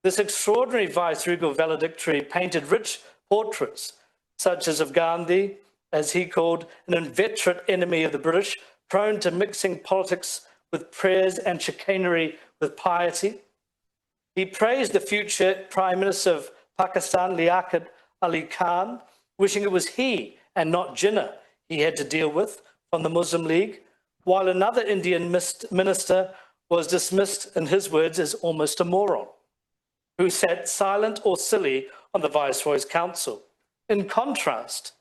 This extraordinary viceregal valedictory painted rich portraits, such as of Gandhi, as he called an inveterate enemy of the British, prone to mixing politics with prayers and chicanery with piety. He praised the future Prime Minister of Pakistan, Liaquat Ali Khan, wishing it was he and not Jinnah he had to deal with from the Muslim League, while another Indian minister was dismissed, in his words, as almost a moron, who sat silent or silly on the Viceroy's council. In contrast,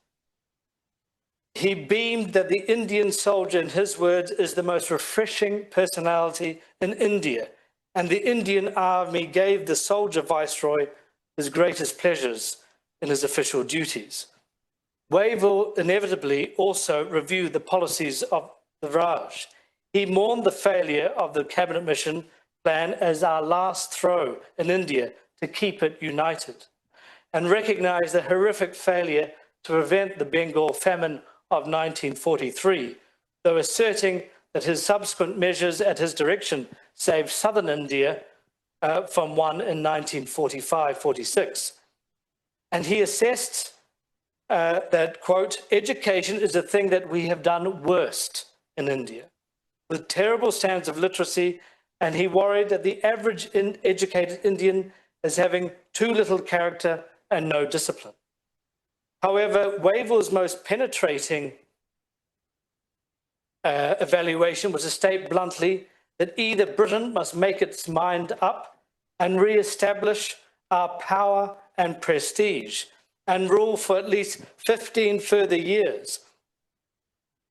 he beamed that the Indian soldier, in his words, is the most refreshing personality in India, and the Indian army gave the soldier Viceroy his greatest pleasures in his official duties. Wavell inevitably also reviewed the policies of the Raj. He mourned the failure of the cabinet mission plan as our last throw in India to keep it united, and recognized the horrific failure to prevent the Bengal famine of 1943, though asserting that his subsequent measures at his direction saved southern India from one in 1945-46. And he assessed that, quote, education is the thing that we have done worst in India, with terrible standards of literacy, and he worried that the average educated Indian is having too little character and no discipline. However, Wavell's most penetrating evaluation was to state bluntly that either Britain must make its mind up and re-establish our power and prestige and rule for at least 15 further years,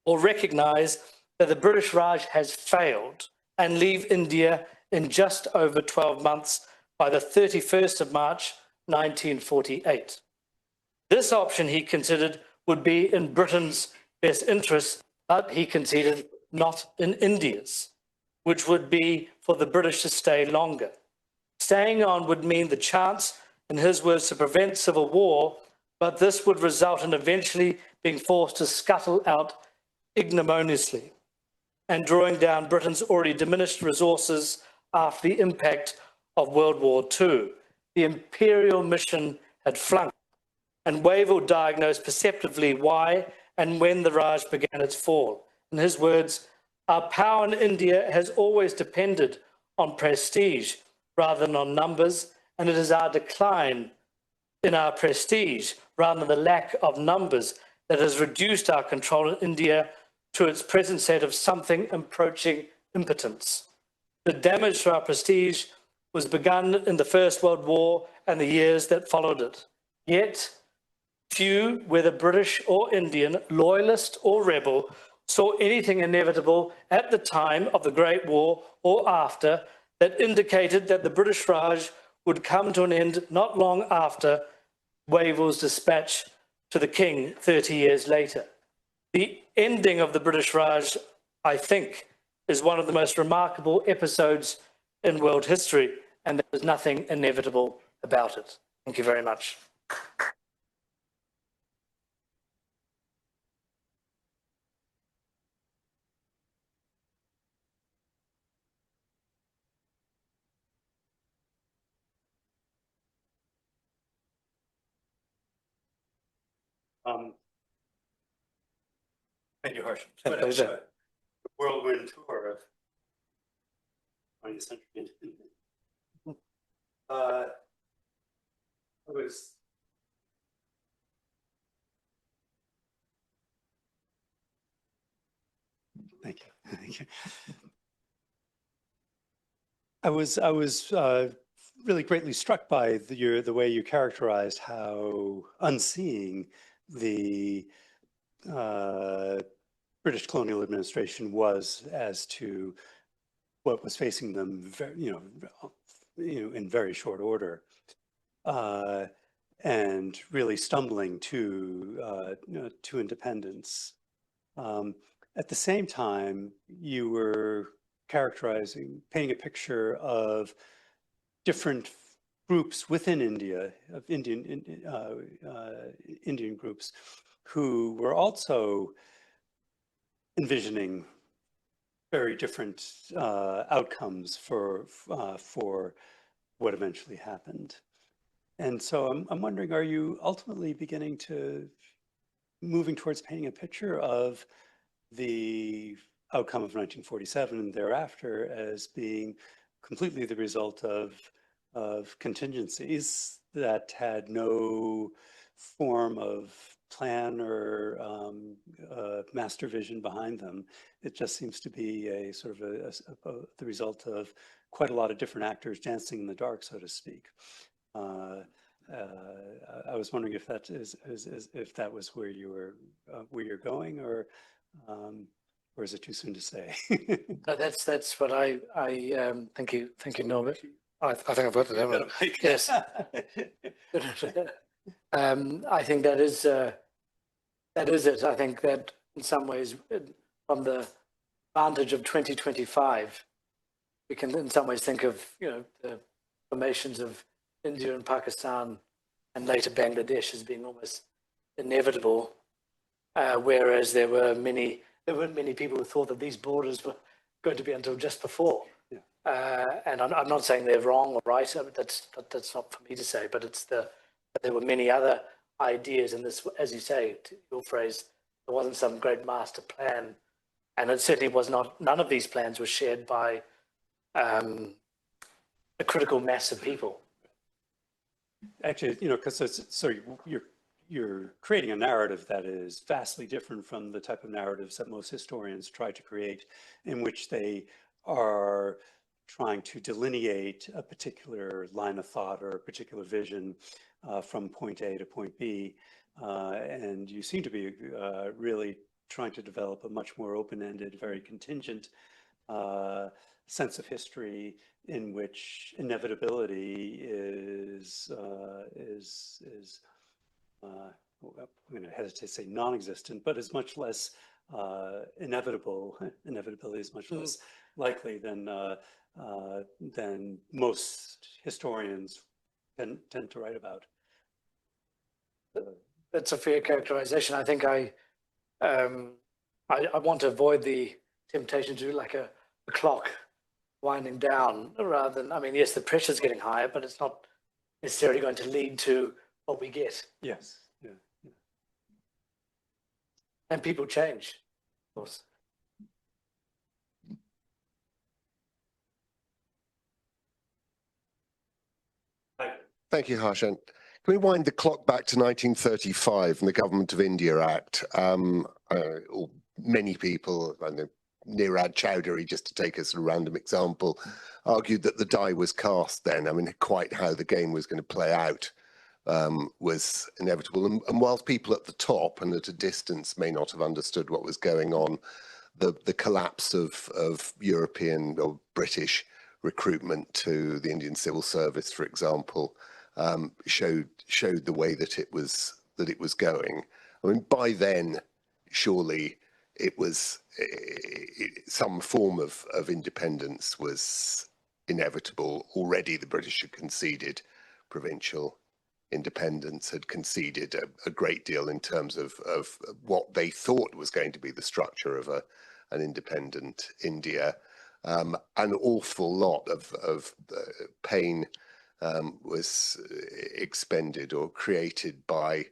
or recognise that the British Raj has failed and leave India in just over 12 months by the 31st of March 1948. This option, he considered, would be in Britain's best interest, but he conceded not in India's, which would be for the British to stay longer. Staying on would mean the chance, in his words, to prevent civil war, but this would result in eventually being forced to scuttle out ignominiously and drawing down Britain's already diminished resources after the impact of World War II. The imperial mission had flunked, and Wavell diagnosed perceptively why and when the Raj began its fall. In his words, our power in India has always depended on prestige rather than on numbers, and it is our decline in our prestige rather than the lack of numbers that has reduced our control in India to its present state of something approaching impotence. The damage to our prestige was begun in the First World War and the years that followed it. Yet, few, whether British or Indian, loyalist or rebel, saw anything inevitable at the time of the Great War or after that indicated that the British Raj would come to an end not long after Wavell's dispatch to the King 30 years later. The ending of the British Raj, I think, is one of the most remarkable episodes in world history, and there was nothing inevitable about it. Thank you very much. Thank you, Harshan. My pleasure. Whirlwind tour of 20th century. I was Thank you. Thank you. I was really greatly struck by the way you characterized how unseeing the British colonial administration was as to what was facing them, in very short order, and really stumbling to independence. At the same time, you were painting a picture of different groups within India, of Indian groups, who were also envisioning very different outcomes for what eventually happened. And so I'm wondering, are you ultimately moving towards painting a picture of the outcome of 1947 and thereafter as being completely the result of contingencies that had no form of plan or master vision behind them? It just seems to be a sort of the result of quite a lot of different actors dancing in the dark, so to speak. I was wondering if that if that was where you're going, or is it too soon to say? That's what I thank you, Norbert. I think I've got it, haven't I? Yes. I think that is it. I think that in some ways, from the vantage of 2025, we can in some ways think of the formations of India and Pakistan and later Bangladesh as being almost inevitable, whereas there weren't many people who thought that these borders were going to be until just before. Yeah. And I'm not saying they're wrong or right. I mean, that's not for me to say. But there were many other ideas, and this, as you say, to your phrase, there wasn't some great master plan, and it certainly was not. None of these plans were shared by a critical mass of people. Actually, because you're creating a narrative that is vastly different from the type of narratives that most historians try to create, in which they are trying to delineate a particular line of thought or a particular vision from point A to point B. And you seem to be really trying to develop a much more open-ended, very contingent sense of history, in which inevitability is I'm going to hesitate to say non-existent, but is much less inevitable. Inevitability is much less likely than most historians tend to write about. That's a fair characterization. I think I want to avoid the temptation to do like a clock winding down, rather than, I mean, yes, the pressure's getting higher, but it's not necessarily going to lead to what we get. Yes. Yeah. And people change, of course. Thank you, Harshan. Can we wind the clock back to 1935 and the Government of India Act? Many people, I know Nirad Chowdhury, just to take as a random example, argued that the die was cast then. I mean, quite how the game was going to play out was inevitable. And whilst people at the top and at a distance may not have understood what was going on, the collapse of European or British recruitment to the Indian civil service, for example, showed the way that it was going. I mean, by then, surely it was some form of independence was inevitable. Already the British had conceded provincial independence, had conceded a great deal in terms of what they thought was going to be the structure of an independent India. An awful lot of pain was expended or created by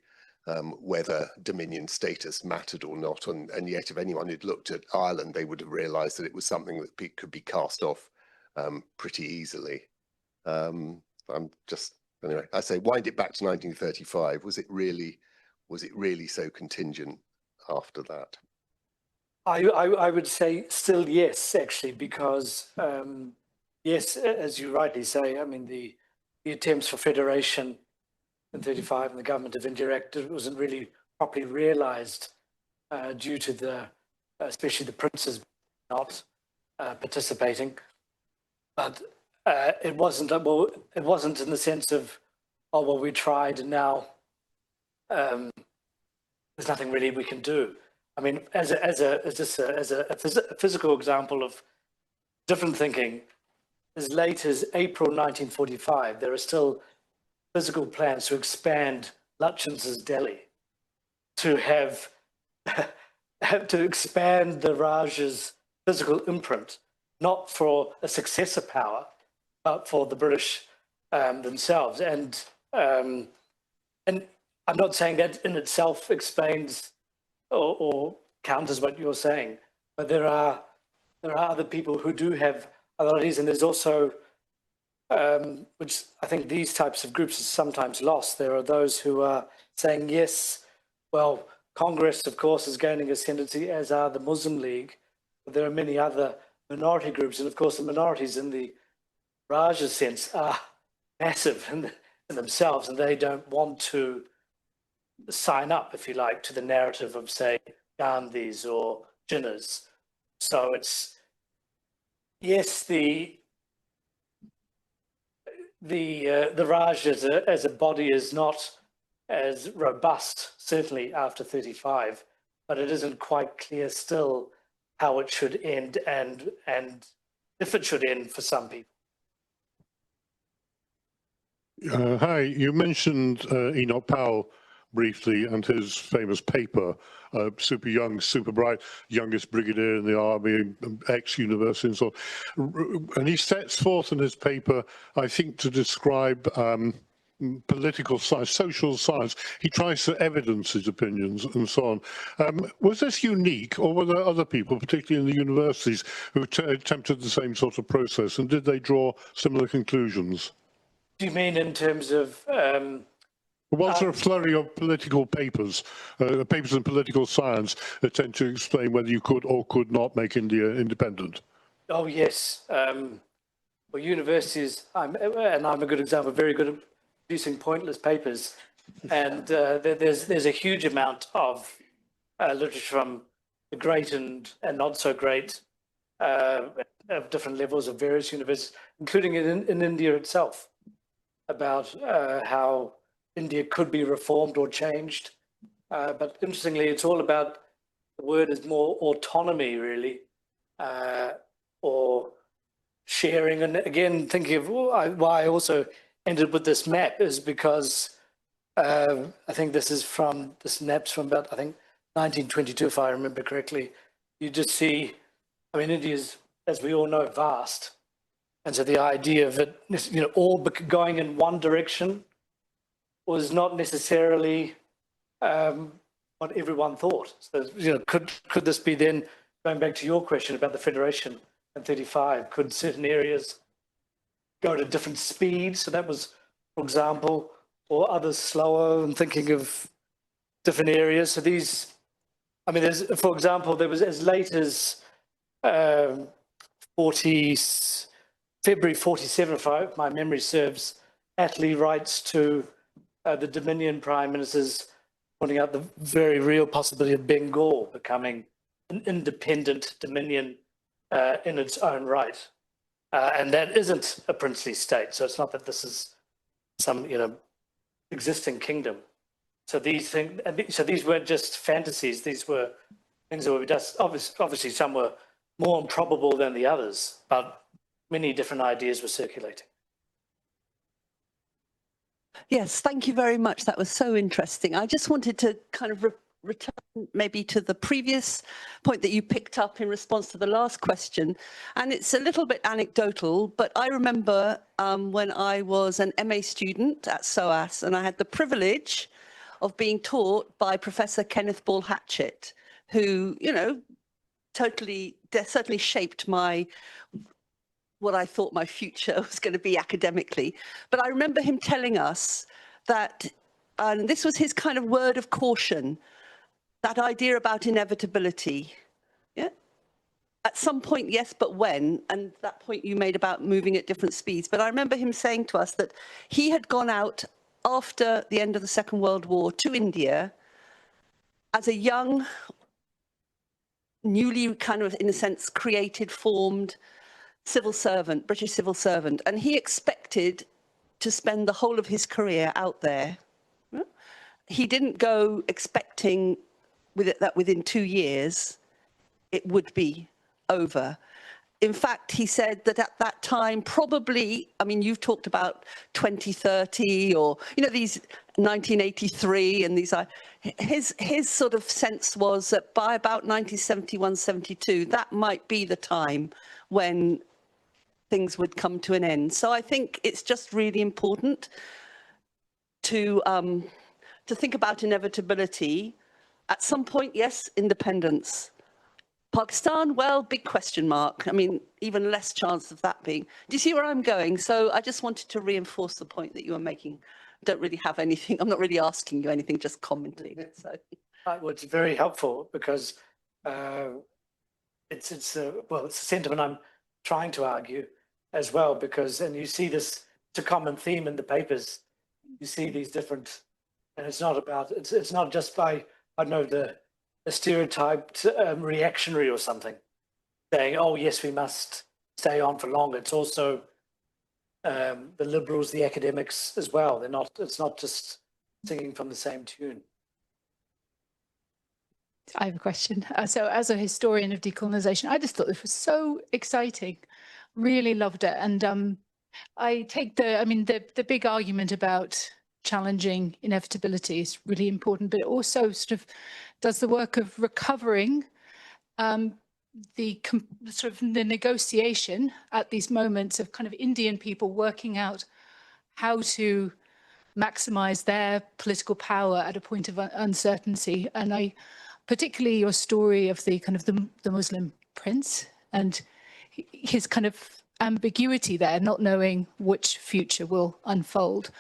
whether dominion status mattered or not. And yet, if anyone had looked at Ireland, they would have realised that it was something that could be cast off pretty easily. I'm just, anyway, I say wind it back to 1935. Was it really so contingent after that? I would say still yes, actually, because yes, as you rightly say, I mean, the attempts for federation in 35 and the Government of India Act wasn't really properly realised due to especially the princes not participating. But it wasn't in the sense of, oh well, we tried and now there's nothing really we can do. I mean, as a physical example of different thinking, as late as April 1945, there are still physical plans to expand Lutchens's Delhi, to have to expand the Raj's physical imprint, not for a successor power, but for the British themselves. And I'm not saying that in itself explains or counters what you're saying, but there are other people who do have other ideas, and there's also which I think these types of groups are sometimes lost. There are those who are saying, yes, well, Congress, of course, is gaining ascendancy, as are the Muslim League, but there are many other minority groups, and of course the minorities in the Raj's sense are massive in themselves, and they don't want to sign up, if you like, to the narrative of, say, Gandhis or Jinnahs. So it's, yes, the Raj as a body is not as robust, certainly after 35, but it isn't quite clear still how it should end and if it should end for some people. Hi, you mentioned Enoch Powell briefly and his famous paper, super young, super bright, youngest brigadier in the army, ex-university and so on. And he sets forth in his paper, I think, to describe political science, social science. He tries to evidence his opinions and so on. Was this unique, or were there other people, particularly in the universities, who attempted the same sort of process, and did they draw similar conclusions? Do you mean in terms of... Was there a flurry of political papers, papers in political science that tend to explain whether you could or could not make India independent? Oh, yes. Well, universities, and I'm a good example, very good at producing pointless papers. And there's a huge amount of literature from the great and not so great of different levels of various universities, including in India itself, about how India could be reformed or changed. But interestingly, it's all about, the word is more autonomy, really, or sharing. And again, thinking of why I also ended with this map is because I think this map's from about, I think, 1922, if I remember correctly. You just see, I mean, India's, as we all know, vast. And so the idea of it, you know, all going in one direction was not necessarily what everyone thought. So, you know, could this be then, going back to your question about the Federation in 35, could certain areas go at a different speed? So that was, for example, or others slower, and thinking of different areas. So these, I mean, there's, for example, there was as late as February 47, if my memory serves, Attlee writes to the Dominion Prime Ministers, pointing out the very real possibility of Bengal becoming an independent Dominion in its own right. And that isn't a princely state. So it's not that this is some, you know, existing kingdom. So these things, so these weren't just fantasies. These were things that were just, obviously some were more improbable than the others, but many different ideas were circulating. Yes, thank you very much. That was so interesting. I just wanted to kind of return maybe to the previous point that you picked up in response to the last question. And it's a little bit anecdotal, but I remember when I was an MA student at SOAS, and I had the privilege of being taught by Professor Kenneth Ball Hatchett, who, you know, certainly shaped what I thought my future was going to be academically. But I remember him telling us that, and this was his kind of word of caution, that idea about inevitability. Yeah. At some point, yes, but when? And that point you made about moving at different speeds. But I remember him saying to us that he had gone out after the end of the Second World War to India as a young, newly kind of, in a sense, created, formed civil servant, British civil servant. And he expected to spend the whole of his career out there. He didn't go expecting that within 2 years it would be over. In fact, he said that at that time, probably, I mean, you've talked about 2030 or, you know, these 1983 and these, his sort of sense was that by about 1971, 72, that might be the time when things would come to an end. So I think it's just really important to think about inevitability. At some point, yes, independence. Pakistan, well, big question mark. I mean, even less chance of that being. Do you see where I'm going? So I just wanted to reinforce the point that you were making. Don't really have anything. I'm not really asking you anything, just commenting. So. Well, it's very helpful because it's a sentiment I'm trying to argue as well, because, and you see this, it's a common theme in the papers. You see these different, and it's not about, it's not just by, I don't know, the stereotyped reactionary or something saying, oh yes, we must stay on for longer. It's also the liberals, the academics as well. They're not, it's not just singing from the same tune. I have a question. So as a historian of decolonization, I just thought this was so exciting. Really loved it. And I take the big argument about challenging inevitability is really important, but it also sort of does the work of recovering the negotiation at these moments of kind of Indian people working out how to maximize their political power at a point of uncertainty. And particularly your story of the kind of the Muslim prince and his kind of ambiguity there, not knowing which future will unfold.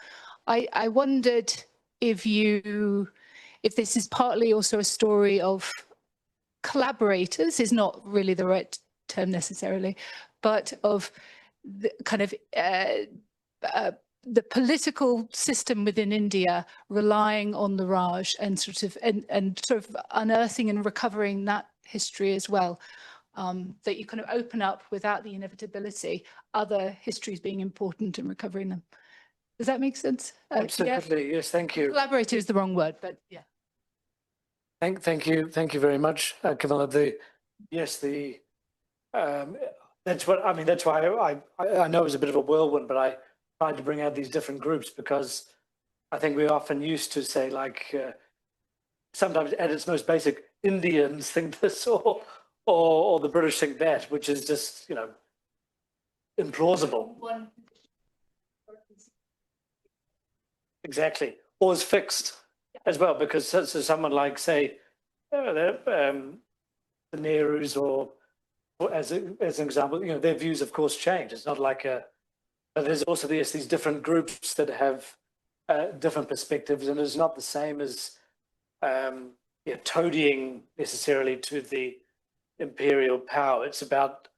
I wondered if this is partly also a story of collaborators, is not really the right term necessarily, but of the kind of the political system within India relying on the Raj and sort of unearthing and recovering that history as well. That you kind of open up without the inevitability, other histories being important and recovering them. Does that make sense? Absolutely, yeah. Yes, thank you. Collaborator is the wrong word, but yeah. Thank you very much, Camilla. That's what I mean. That's why I know it was a bit of a whirlwind, but I tried to bring out these different groups because I think we're often used to say, like, sometimes at its most basic, Indians think this or the British think that, which is just, you know, implausible. Exactly, or is fixed as well, because so someone like, say, the Nehrus, or as an example, you know, their views, of course, change. It's not like but there's also these different groups that have different perspectives, and it's not the same as toadying necessarily to the imperial power. It's about,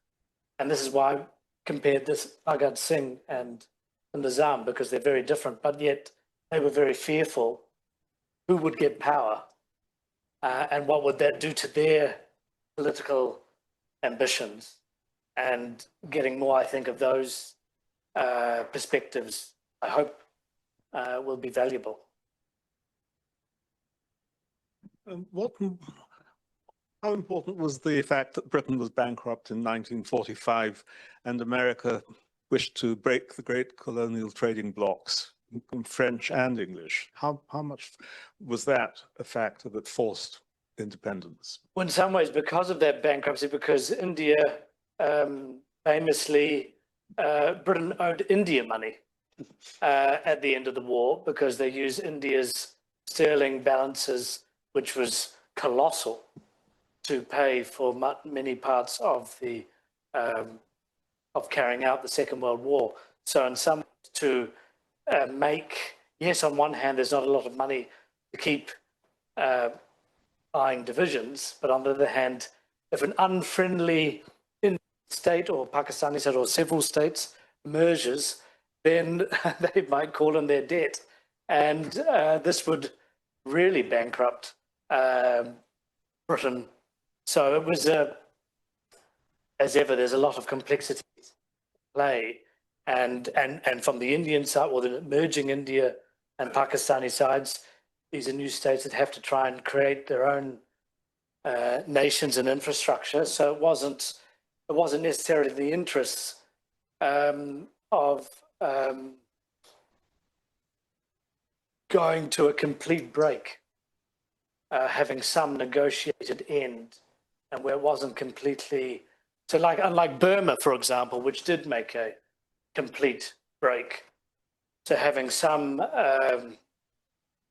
and this is why I compared this Bhagat Singh and Nizam, because they're very different, but yet they were very fearful who would get power and what would that do to their political ambitions, and getting more, I think, of those perspectives, I hope, will be valuable. How important was the fact that Britain was bankrupt in 1945 and America wished to break the great colonial trading blocs, French and English? How much was that a factor that forced independence? Well, in some ways, because of that bankruptcy, because India famously, Britain owed India money at the end of the war, because they used India's sterling balances, which was colossal, to pay for many parts of the of carrying out the Second World War. So in some to make, yes, on one hand, there's not a lot of money to keep buying divisions, but on the other hand, if an unfriendly state or Pakistani state or several states merges, then they might call in their debt. And this would really bankrupt Britain. So it was, as ever, there's a lot of complexity at play. And from the Indian side, or the merging India and Pakistani sides, these are new states that have to try and create their own nations and infrastructure. So it wasn't necessarily the interests of going to a complete break, having some negotiated end, and where it wasn't completely. So, unlike Burma, for example, which did make a complete break, so having some,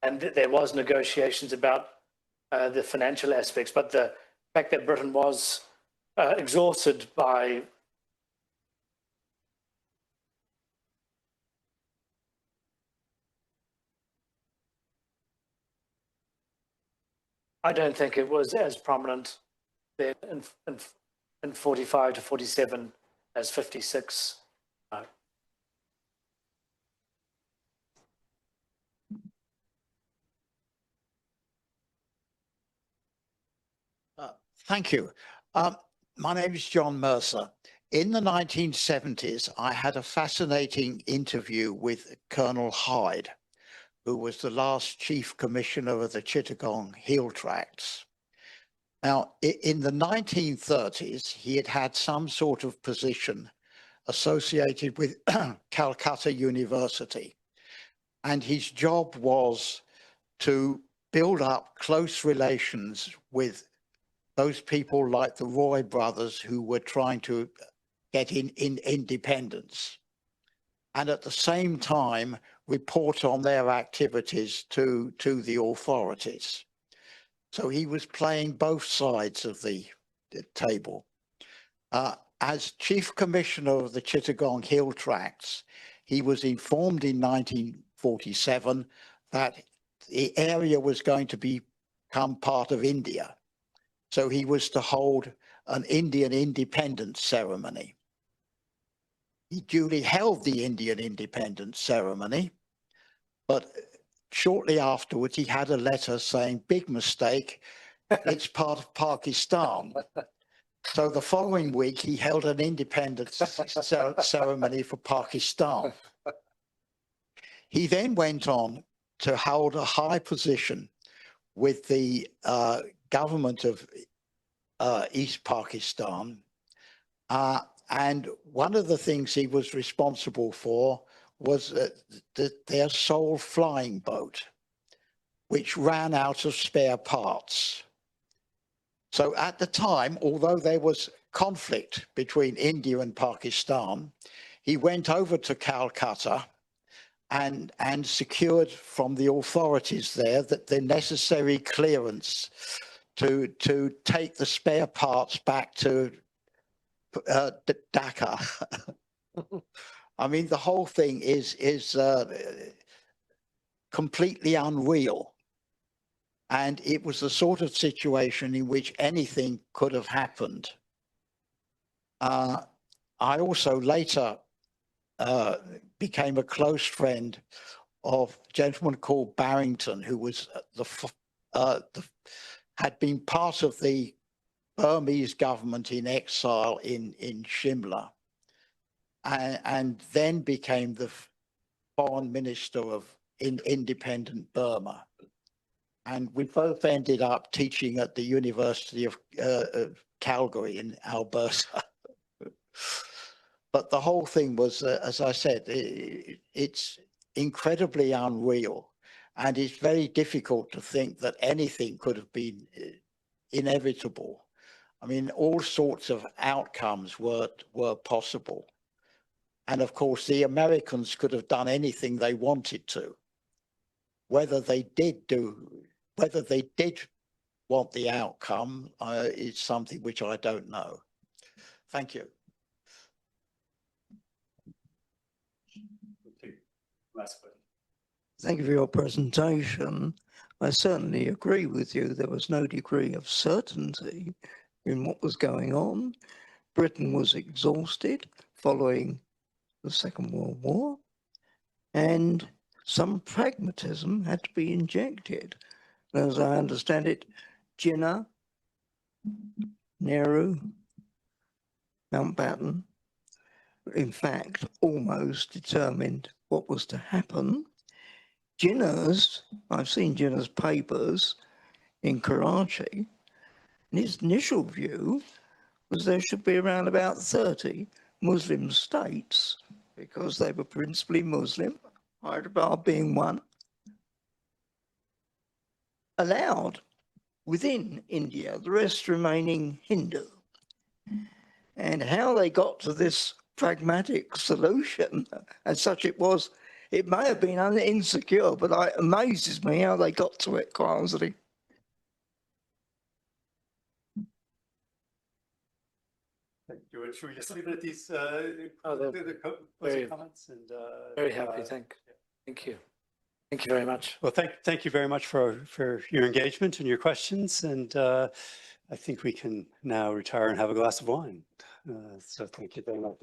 and there was negotiations about the financial aspects, but the fact that Britain was exhausted by I don't think it was as prominent then in 45 to 47 as 56. No. Thank you. My name is John Mercer. In the 1970s, I had a fascinating interview with Colonel Hyde, who was the last chief commissioner of the Chittagong Heel Tracts. Now, in the 1930s, he had had some sort of position associated with Calcutta University, and his job was to build up close relations with those people like the Roy brothers who were trying to get in independence, and at the same time report on their activities to the authorities. So he was playing both sides of the table. As Chief Commissioner of the Chittagong Hill Tracts, he was informed in 1947 that the area was going to become part of India. So he was to hold an Indian independence ceremony. He duly held the Indian independence ceremony, but shortly afterwards he had a letter saying, big mistake, it's part of Pakistan. So the following week he held an independence ceremony for Pakistan. He then went on to hold a high position with the government of East Pakistan. And one of the things he was responsible for was their sole flying boat, which ran out of spare parts. So at the time, although there was conflict between India and Pakistan, he went over to Calcutta and secured from the authorities there that the necessary clearance to take the spare parts back to Dhaka. I mean, the whole thing is completely unreal. And it was the sort of situation in which anything could have happened. I also later became a close friend of a gentleman called Barrington, who was had been part of the Burmese government in exile in Shimla, and then became the foreign minister of independent Burma. And we both ended up teaching at the University of Calgary in Alberta. But the whole thing was, as I said, it's incredibly unreal. And it's very difficult to think that anything could have been inevitable. I mean, all sorts of outcomes were possible. And of course, the Americans could have done anything they wanted to. Whether they did want the outcome is something which I don't know. Thank you. Last question. Thank you for your presentation. I certainly agree with you. There was no degree of certainty in what was going on. Britain was exhausted following the Second World War, and some pragmatism had to be injected. As I understand it, Jinnah, Nehru, Mountbatten, in fact, almost determined what was to happen. I've seen Jinnah's papers in Karachi, and his initial view was there should be around about 30 Muslim states because they were principally Muslim, Hyderabad being one, allowed within India, the rest remaining Hindu. And how they got to this pragmatic solution, as such it was, it may have been insecure, but it amazes me how they got to it, quite honestly. Should we just leave it at these very- comments? And, Very happy, thank you. Thank you very much. Well, thank you very much for your engagement and your questions. And I think we can now retire and have a glass of wine. So thank you very much.